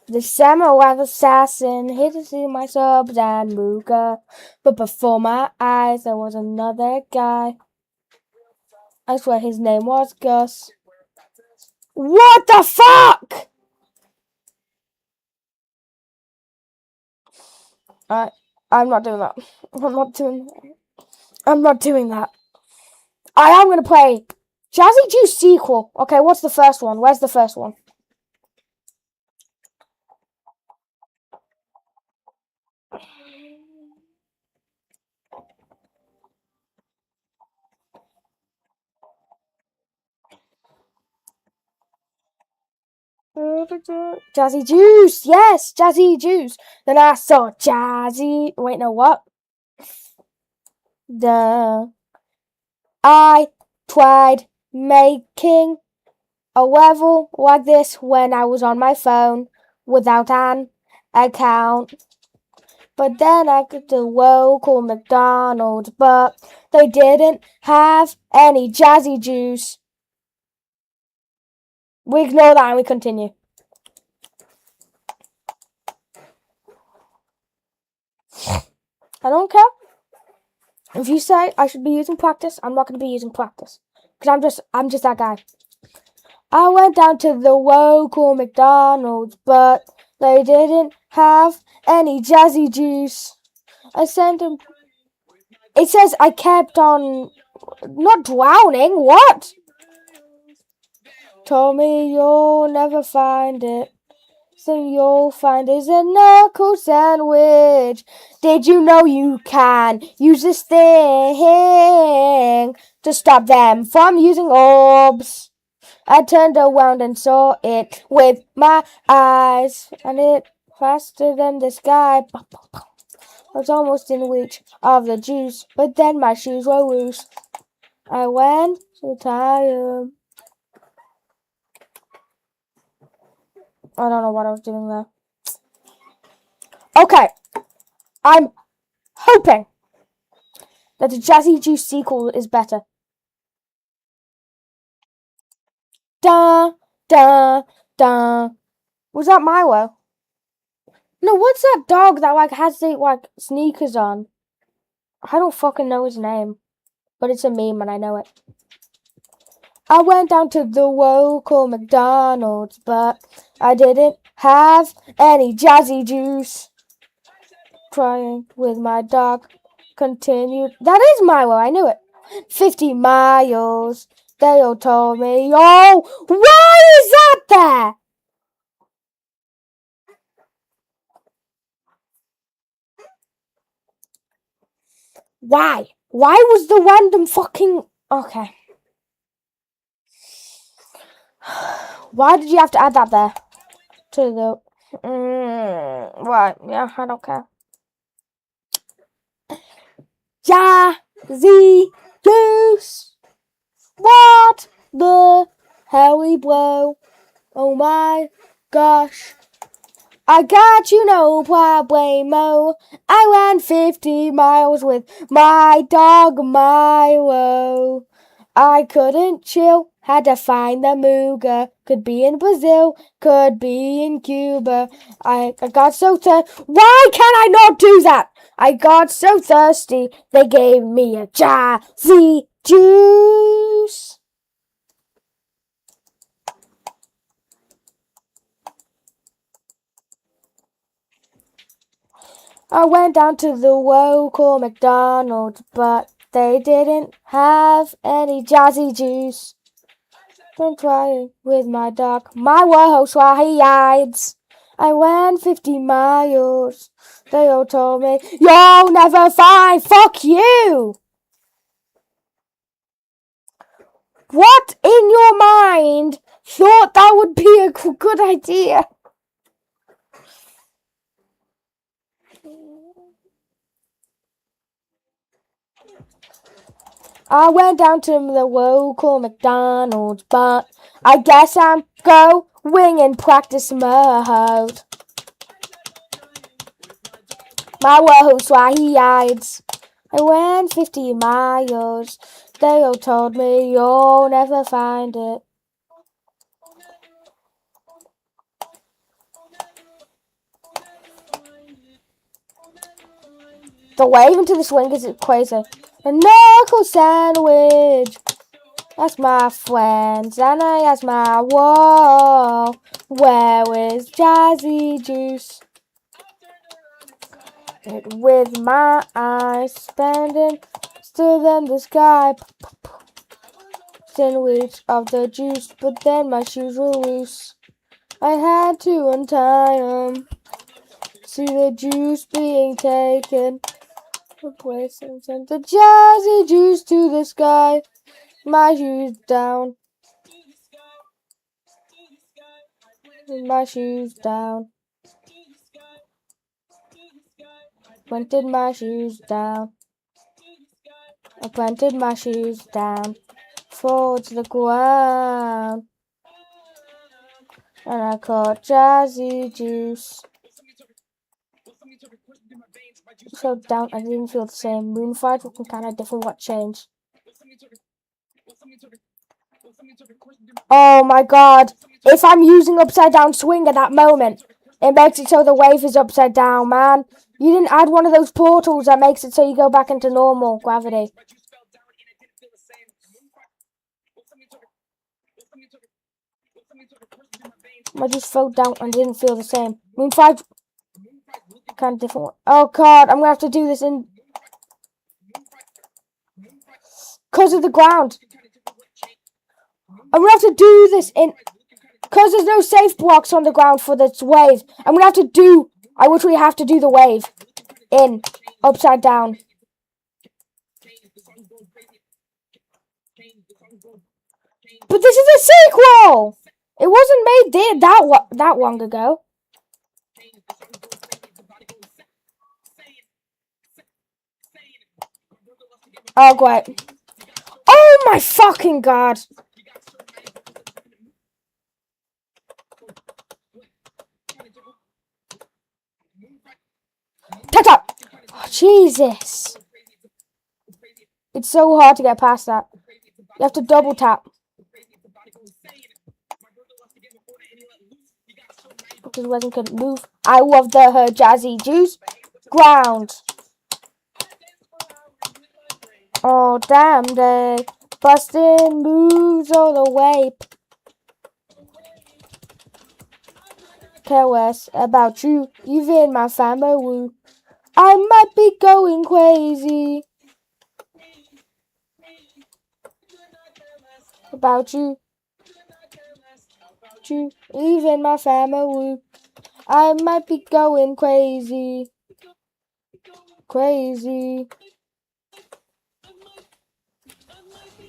The samurai assassin hid to see my subs and Mooga. But before my eyes there was another guy. I swear his name was Gus. What the fuck? I'm not doing that. I'm not doing that. I am gonna play Jazzy Juice sequel. Okay, what's the first one? Where's the first one? Jazzy Juice, yes, Jazzy Juice. Then I saw Jazzy. Wait, no, what? I tried making a level like this when I was on my phone without an account. But then I got to local McDonald's, but they didn't have any Jazzy Juice. We ignore that and we continue. I don't care. If you say I should be using practice, I'm not going to be using practice. Because I'm just that guy. I went down to the local McDonald's, but they didn't have any Jazzy Juice. I sent him. It says I kept on not drowning. What? Told me you'll never find it. Thing you'll find is a knuckle sandwich. Did you know you can use this thing to stop them from using orbs? I turned around and saw it with my eyes, and it faster than the sky. I was almost in reach of the juice, but then my shoes were loose. I went so tired. I don't know what I was doing there. Okay. I'm hoping that the Jazzy Juice sequel is better. Da, da, da. Was that Milo? No, what's that dog that like has the like sneakers on? I don't fucking know his name, but it's a meme and I know it. I went down to the local McDonald's, but I didn't have any Jazzy Juice. Trying with my dog, continued. That is Milo, I knew it. 50 miles. They all told me, oh, why is that there? Why? Why was the random fucking... Okay. Why did you have to add that there? To the... right, yeah, I don't care. Jazzy Juice! What the hell we blow? Oh my gosh. I got you no problemo. I ran 50 miles with my dog Milo. I couldn't chill, had to find the Muga. Could be in Brazil, could be in Cuba. I got so thirsty. Why can I not do that? I got so thirsty, they gave me a Jazzy Juice. I went down to the local McDonald's, but they didn't have any Jazzy Juice. Been trying with my dog, my woho swahides. I went 50 miles. They all told me, you'll never find, fuck you! What in your mind thought that would be a good idea? I went down to the local McDonald's, but I guess I'm going in practice mode. My wahoo swahides. I went 50 miles. They all told me you'll never find it. The wave into the swing is crazy. A knuckle sandwich. That's my friends, and I ask my wall. Where is Jazzy Juice? With my eyes spending still in the sky. Sandwich of the juice, but then my shoes were loose. I had to untie them. See the juice being taken. Replace and send the Jazzy Juice to the sky. My shoes down. My shoes down. Planted my shoes down. I planted my shoes down. Fall to the ground. And I caught Jazzy Juice. So down, I didn't feel the same. Moonfight looking kind of different. What changed? Oh my god. If I'm using upside down swing at that moment, it makes it so the wave is upside down, man. You didn't add one of those portals that makes it so you go back into normal gravity. I just fell down and didn't feel the same. Moonfight kind of different. Oh god, I'm gonna have to do this in because of the ground. I'm gonna have to do this in because there's no safe blocks on the ground for this wave. I'm gonna have to do. I literally have to do the wave in upside down. But this is a sequel. It wasn't made there that long ago. Oh great. Oh my fucking god. Jesus. It's so hard to get past that. You have to double tap. Because Wesley couldn't move. I love her jazzy juice. Ground. Oh, damn, they busting moves all the way. Care less about you, even my family. I might be going crazy about you, even my family. I might be going crazy,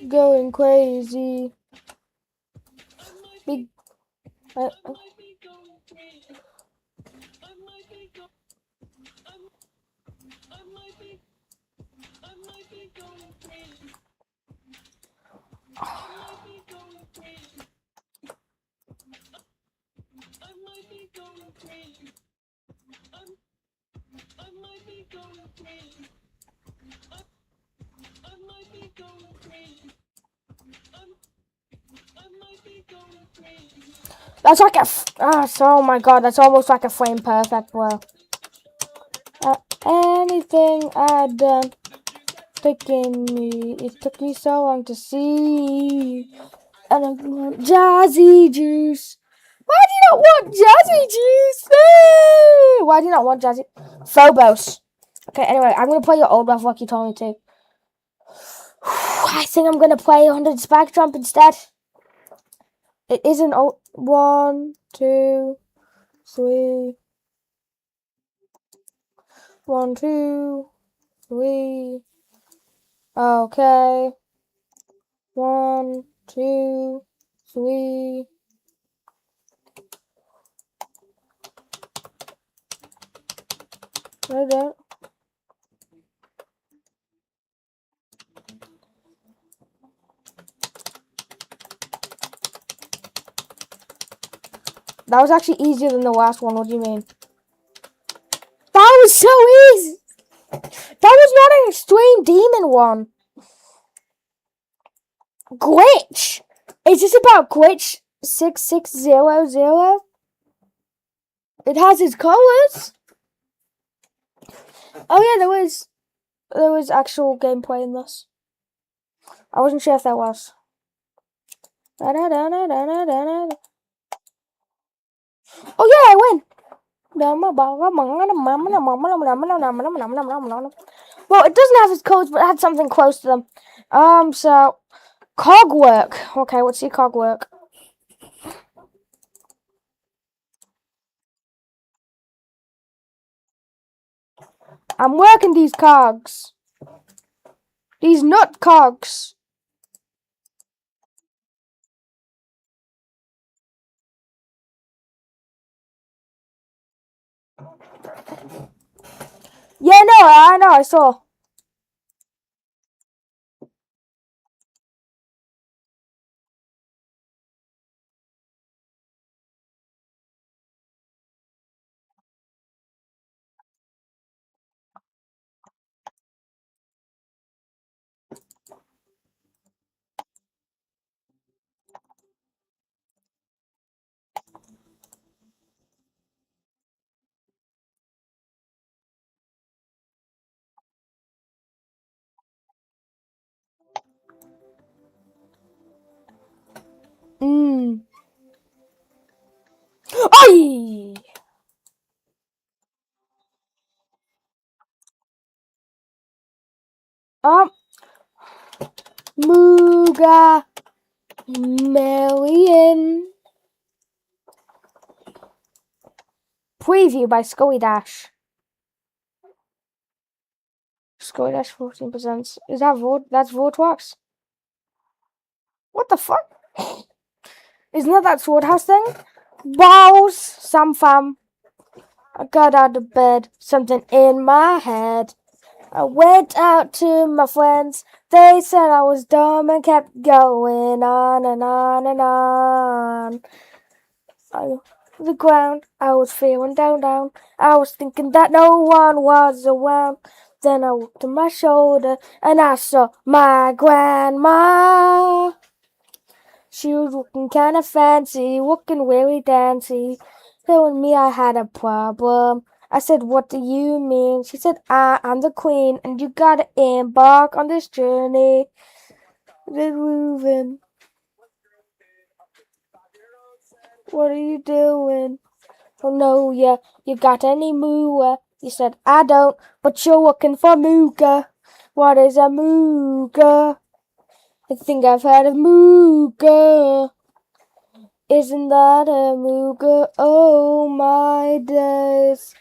going crazy. Big. That's like a. Oh my god, that's almost like a frame perfect, bro. Anything I done, taking me. It took me so long to see. And I want jazzy juice. Why do you not want jazzy juice? No! Why do you not want jazzy? Phobos. Okay, anyway, I'm gonna play your old rough like you told me to. I think I'm gonna play 100 Spike Jump instead. It isn't 1, 2, 3. 1, 2, 3. Okay. 1, 2, 3. No, don't. That was actually easier than the last one. What do you mean? That was so easy. That was not an extreme demon one. Glitch. Is this about glitch 6600? It has its colors. Oh yeah, there was actual gameplay in this. I wasn't sure if that was. Oh yeah, I win. Well, it doesn't have its codes, but it had something close to them. So cog work. Okay, let's see cog work. I'm working these cogs. These nut cogs. Yeah, no, I know, I saw. Ay! Muga Million. Preview by Scully Dash. Scully Dash 14%. Is that vote? That's Vortwax? What the fuck? Isn't that Sword House thing? Balls, Sam Fam. I got out of bed, something in my head. I went out to my friends. They said I was dumb and kept going on and on and on. The ground, I was feeling down. I was thinking that no one was around. Then I looked to my shoulder and I saw my grandma. She was looking kinda fancy, looking really dancy, telling me I had a problem. I said, what do you mean? She said, I'm the queen and you gotta embark on this journey. Then moving. What are you doing? Oh no, you got any moolah? You said, I don't, but you're looking for mooga. What is a mooga? I think I've heard of mooga. Isn't that a mooga? Oh my days.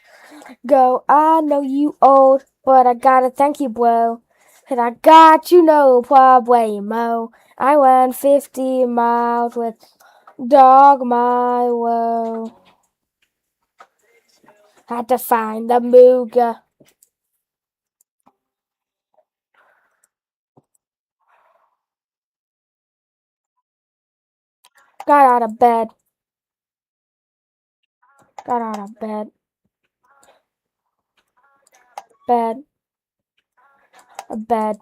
Go, I know you old, but I gotta thank you, bro. And I got you no problemo. I went 50 miles with Dog Milo. Had to find the mooga. Got out of bed. Got out of bed. Bed. A bed.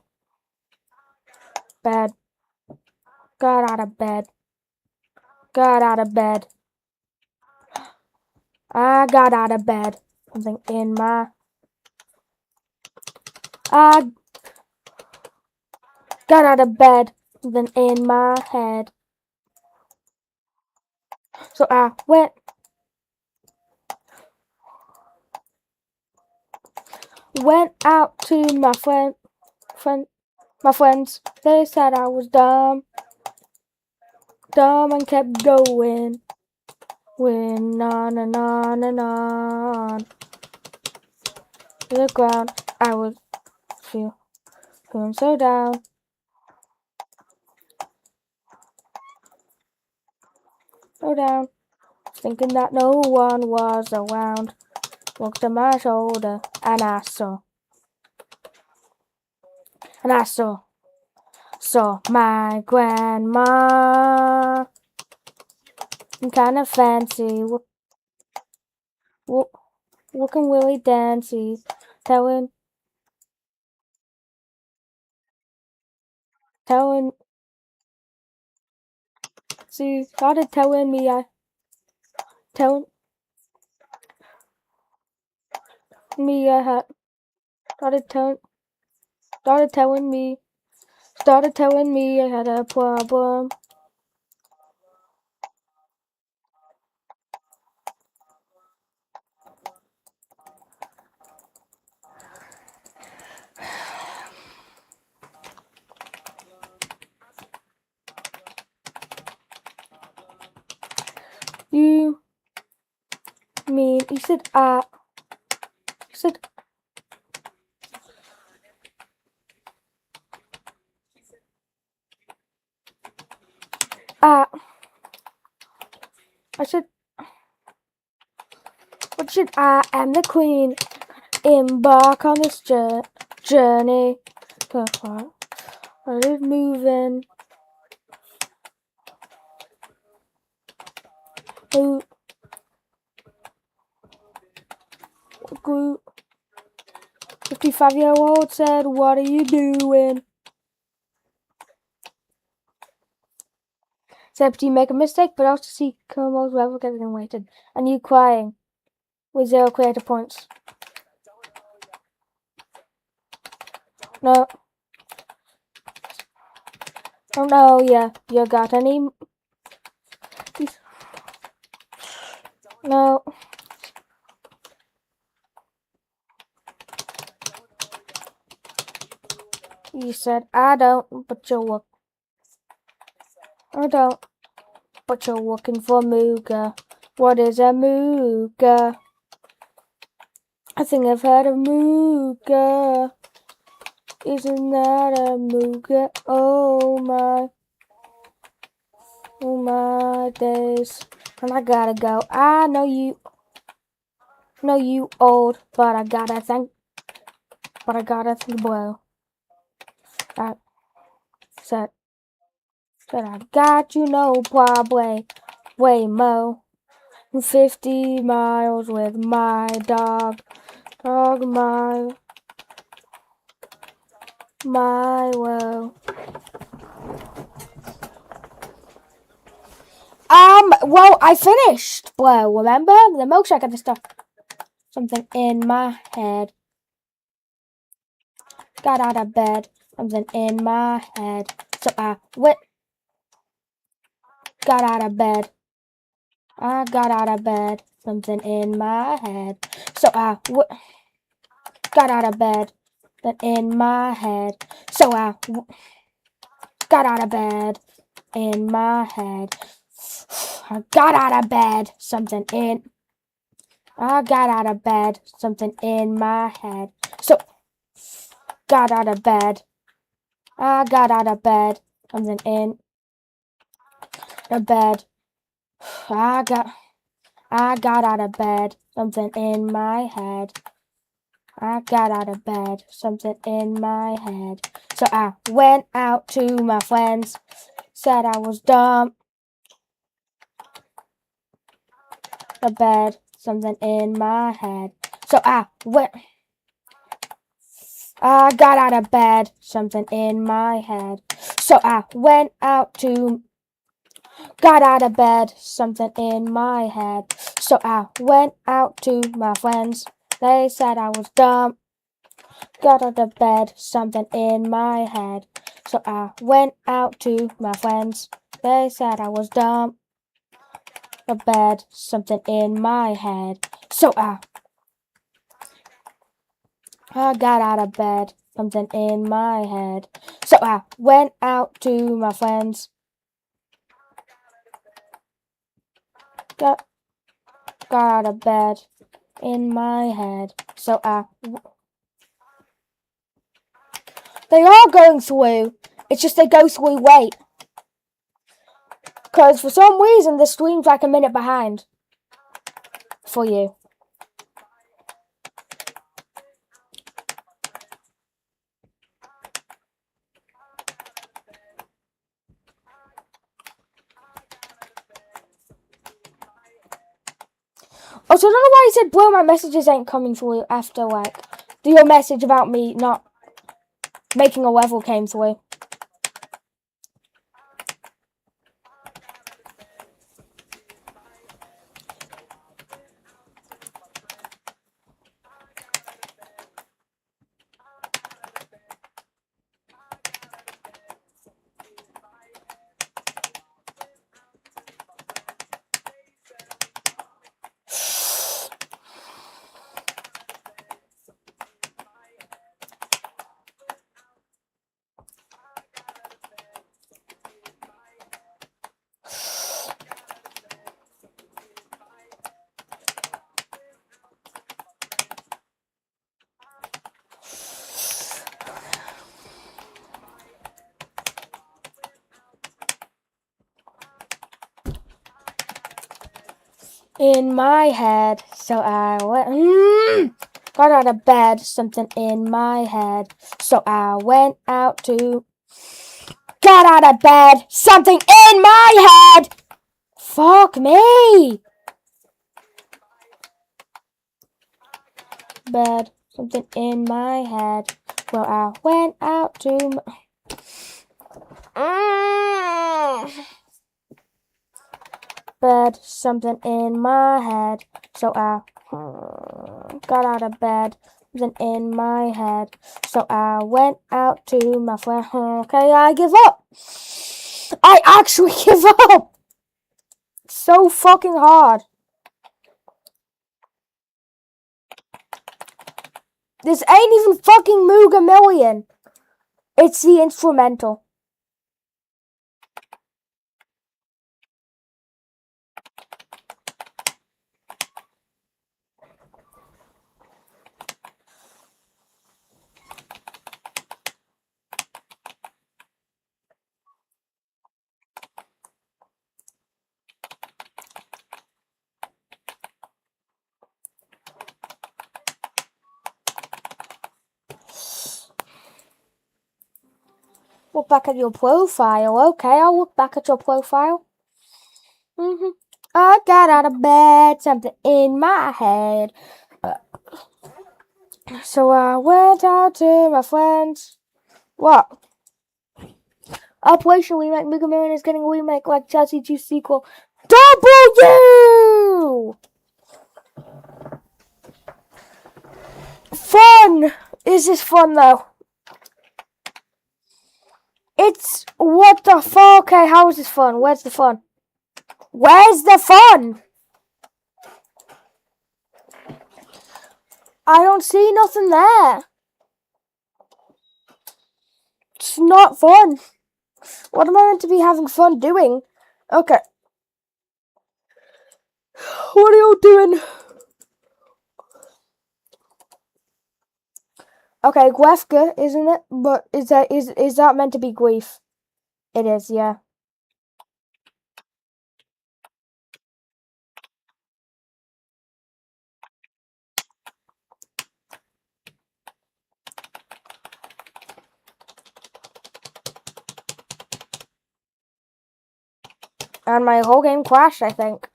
Bed. Got out of bed. Got out of bed. I got out of bed. Something in my... I got out of bed. Something in my head. So I went out to my friends. They said I was dumb and kept going. Went on and on and on. To the ground, I was feeling so down. So down, thinking that no one was around. Looked at my shoulder and I saw my grandma. Kind of fancy, looking really dancy, telling, she started telling me started telling me I had a problem. You said I said, what should I am the queen, embark on this journey. Started moving. 55-year-old said, what are you doing? Except you make a mistake, but also see Como's level getting weighted. And you crying with 0 creator points. No. Oh no, yeah. You got any? No. You said, I don't, but you're looking. I don't, but you're looking for mooga. What is a mooga? I think I've heard of mooga. Isn't that a mooga? Oh my days. And I gotta go. I know you old, but I gotta thank Blow. I said I got you no problem. Way mo. 50 miles with my dog. Dog mile. my woe. Well, I finished. Well, remember the milkshake and the stuff. Something in my head. Got out of bed. Something in my head. So I went. Got out of bed. I got out of bed. Something in my head. So I got out of bed. Then in my head. So I got out of bed. In my head. I got out of bed. Something in. I got out of bed. Something in my head. So got out of bed. I got out of bed. Something in the bed. I got out of bed. Something in my head. I got out of bed. Something in my head. So I went out to my friends. Said I was dumb. The bed. Something in my head. So I got out of bed. Something in my head. So I went out to. Got out of bed. Something in my head. So I went out to my friends. They said I was dumb. Got out of bed. Something in my head. So I went out to my friends. They said I was dumb. The bed. Something in my head. So I got out of bed. Something in my head. So I went out to my friends. Got out of bed in my head. So they are going through. It's just they go through late. Because for some reason the stream's like a minute behind. For you. Also, I don't know why he said, bro, my messages ain't coming through after, like, your message about me not making a level came through. In my head, so I went, got out of bed, something in my head, so I went out to, got out of bed, something in my head, fuck me, bed, something in my head, well I went out to, bed, something in my head, so I got out of bed, something in my head, so I went out to my friend. Okay, I give up. I actually give up. It's so fucking hard. This ain't even fucking Mooga Million. It's the instrumental. Look back at your profile. Okay, I'll look back at your profile. I got out of bed, something in my head. So I went out to my friends. What? Operation Remake. Mega Man is getting a remake like Chelsea 2 sequel. W! Fun! Is this fun though? It's what the fuck? Okay, how is this fun? Where's the fun? Where's the fun? I don't see nothing there. It's not fun. What am I meant to be having fun doing? Okay. What are you doing? Okay, Gwefka, isn't it? But is that meant to be grief? It is, yeah. And my whole game crashed, I think.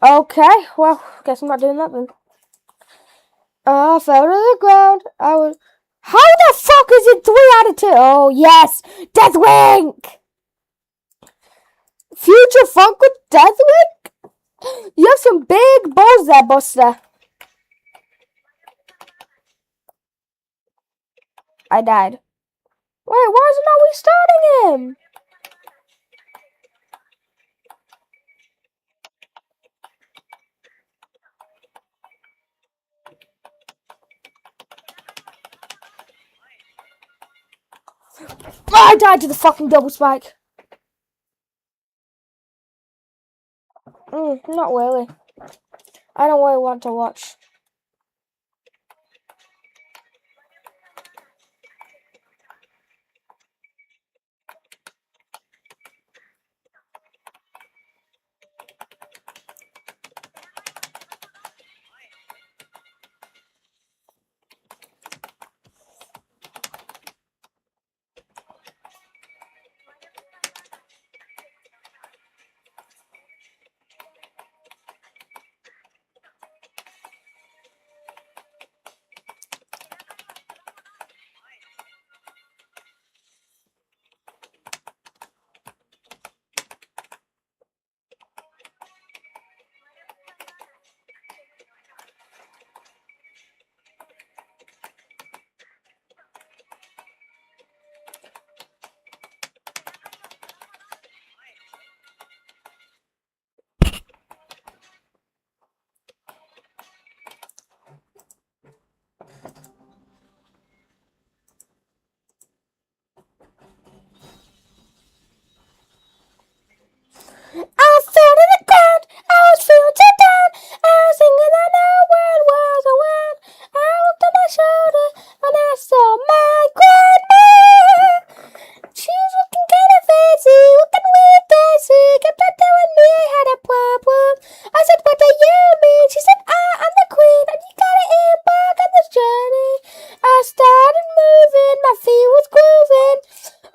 Okay, well, guess I'm not doing that then. I fell to the ground. I was... How the fuck is it 3 out of 2? Oh, yes! Deathwing! Future Funk with Deathwing? You have some big balls there, Buster. I died. Wait, why is it not restarting him? I died to the fucking double spike. Not really. I don't really want to watch. I fell to the ground. I was feeling so down. I was thinking that no one was around. I looked on my shoulder and I saw my grandma. She was looking kind of fancy, looking really fancy. Kept on telling me I had a problem. I said, "What do you mean?" She said, "I'm the queen, and you gotta embark on this journey." I started moving, my feet was grooving.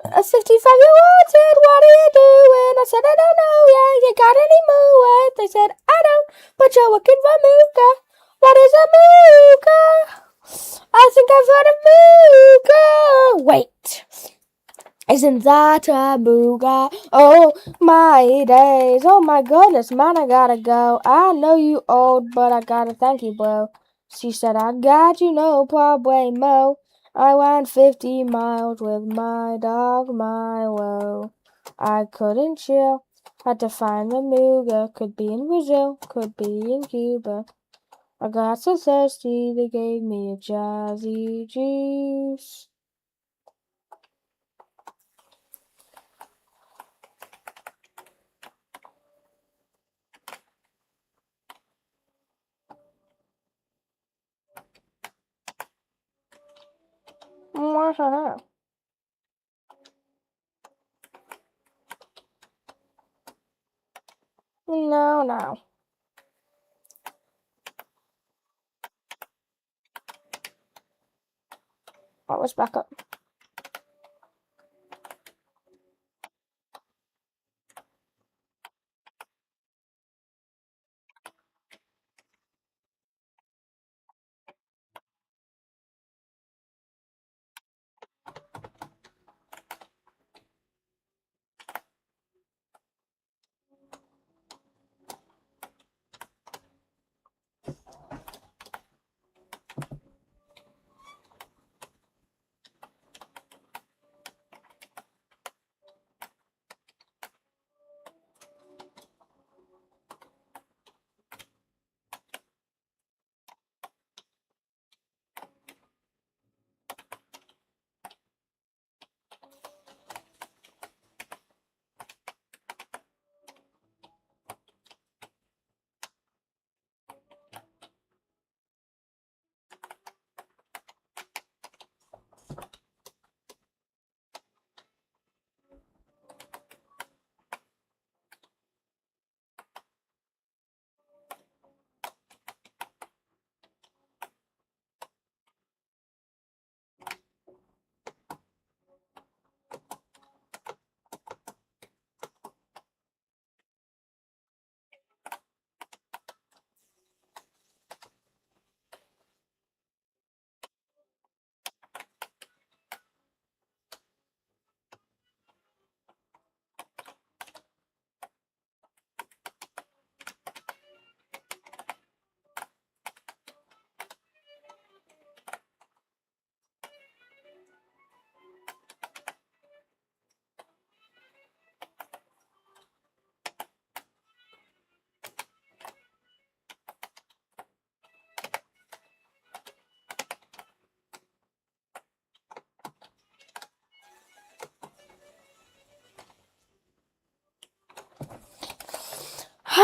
A 55-year-old said, "What are you doing?" I said, "I don't know, yeah, you got any moolah?" They said, "I don't, but you're looking for mooka." What is a mooka? I think I've heard of mooka. Wait, isn't that a mooka? Oh, my days. Oh, my goodness, man, I gotta go. I know you old, but I gotta thank you, bro. She said, "I got you, no problemo. I went 50 miles with my dog Milo. I couldn't chill. Had to find the mooga. Could be in Brazil, could be in Cuba. I got so thirsty they gave me a jazzy juice." What's that? No, no. I was back up.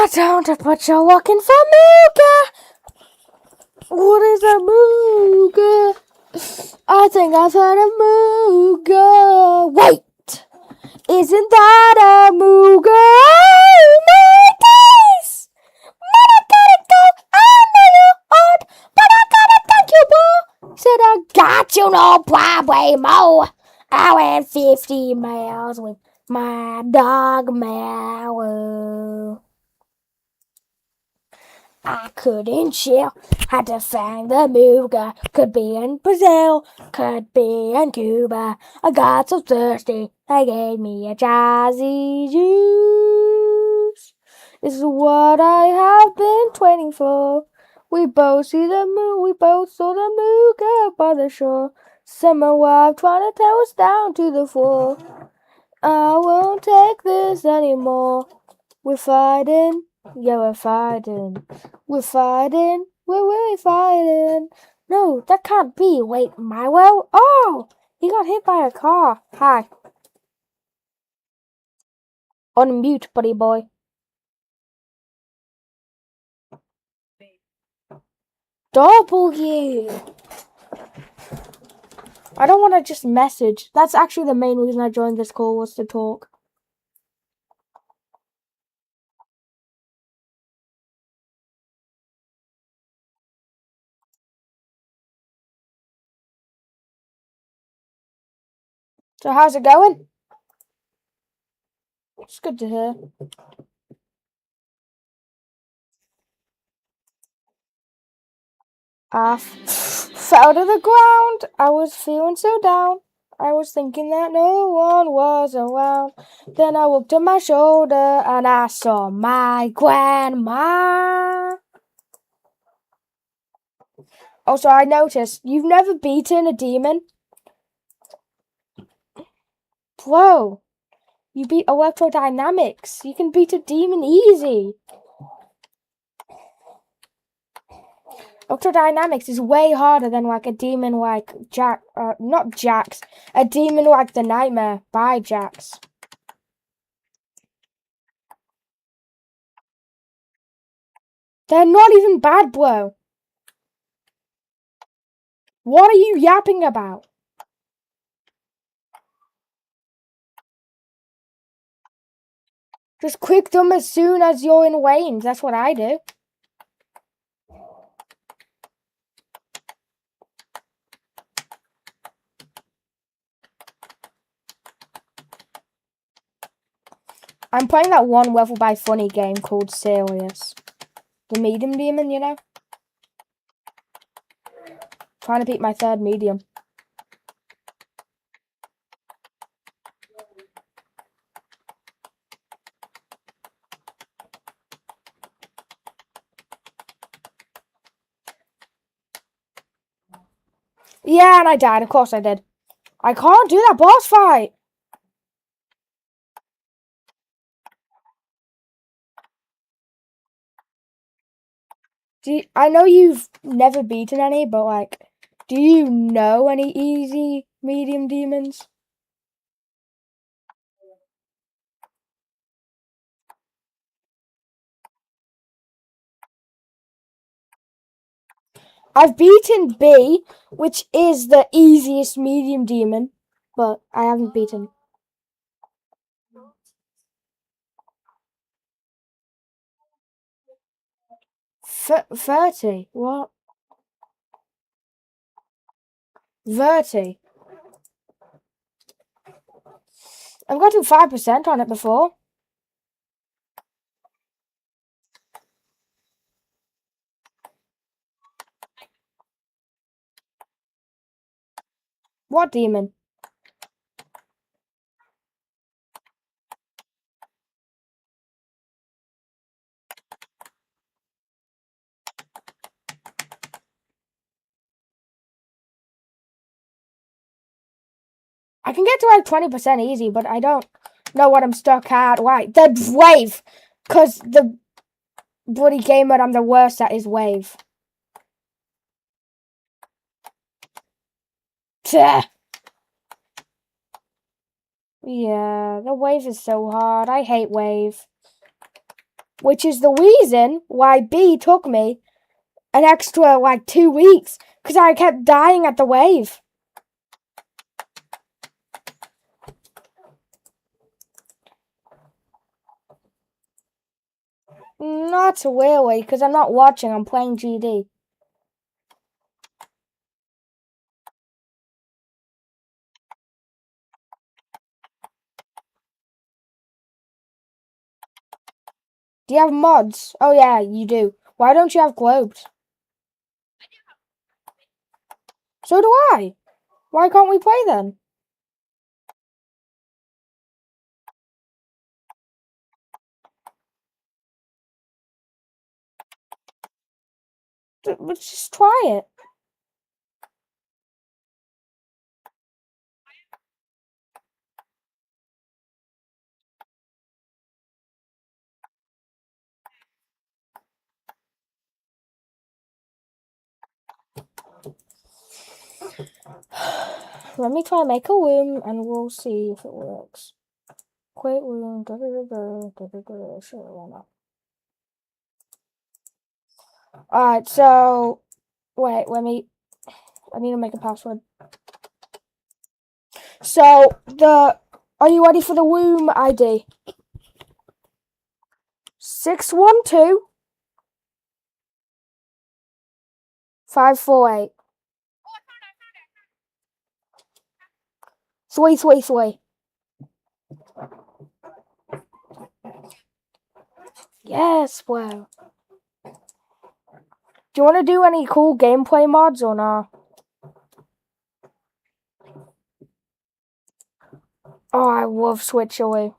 Don't put your walking for Mooga. What is a Mooga? I think I've heard of Mooga. Wait, isn't that a Mooga? Oh my days! Man, I gotta go. I know you're odd, but I gotta thank you, boy. Said I got you no Broadway mo. I went 50 miles with my dog Mallow. I couldn't chill, had to find the Mooga. Could be in Brazil, could be in Cuba. I got so thirsty, they gave me a jazzy juice. This is what I have been waiting for. We both see the moon, we both saw the Mooga by the shore. Summer wife trying to tear us down to the floor. I won't take this anymore. We're fighting, yeah, we're fighting. We're fighting, we're really fighting. No, that can't be. Wait, Milo? Oh, he got hit by a car. Hi. Unmute, buddy boy. W. I don't want to just message. That's actually the main reason I joined this call, was to talk. So how's it going? It's good to hear. I fell to the ground. I was feeling so down. I was thinking that no one was around. Then I looked at my shoulder and I saw my grandma. Also, I noticed you've never beaten a demon. Bro, you beat electrodynamics. You can beat a demon easy. Electrodynamics is way harder than like a demon like not Jax, a demon like the Nightmare by Jax. They're not even bad, bro. What are you yapping about? Just quick them as soon as you're in range. That's what I do. I'm playing that one level by funny game called Serious. The medium demon, you know? Trying to beat my third medium. Yeah, and I died. Of course I did. I can't do that boss fight. I know you've never beaten any, but like, do you know any easy medium demons? I've beaten B, which is the easiest medium demon, but I haven't beaten 30. What? 30. I've got to 5% on it before. What demon? I can get to like 20% easy, but I don't know what I'm stuck at. Why? The wave! Because the bloody game that I'm the worst at is wave. Tch. Yeah, the wave is so hard. I hate wave. which is the reason why B took me an extra, like, 2 weeks, because I kept dying at the wave. Not really, because I'm not watching, I'm playing GD. Do you have mods? Oh yeah, you do. Why don't you have globes? So do I. Why can't we play then? Let's just try it. Let me try make a room and we'll see if it works. Create room, sure, why not? Alright, so wait, I need to make a password. So are you ready for the room ID? 612 548 333. Yes, wow. Do you want to do any cool gameplay mods or not? Oh, I love Switch Away.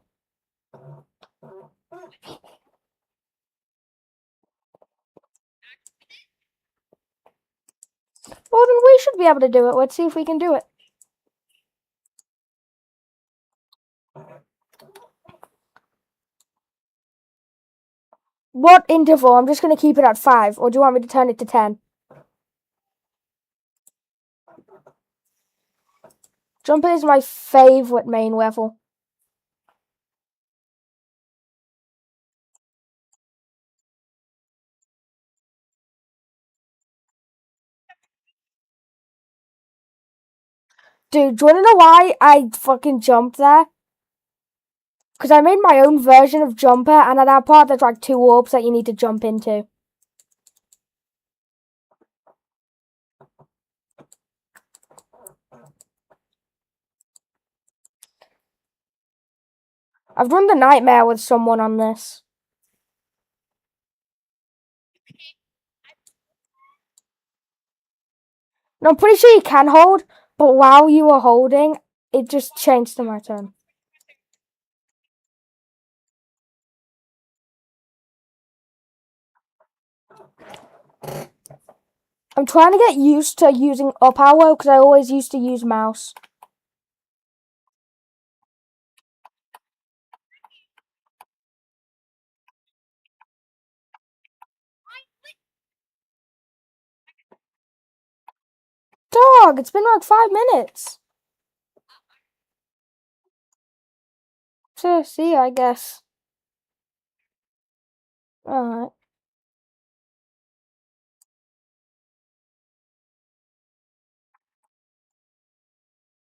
Well, then we should be able to do it. Let's see if we can do it. What interval? I'm just going to keep it at 5. Or do you want me to turn it to 10? Jumper is my favourite main level. Dude, do you want to know why I fucking jumped there? Because I made my own version of Jumper, and at that part there's like 2 orbs that you need to jump into. I've run the nightmare with someone on this. No, I'm pretty sure you can hold, but while you were holding, it just changed to my turn. I'm trying to get used to using up arrow because I always used to use mouse. Dog, it's been like 5 minutes. So, see, I guess. Alright.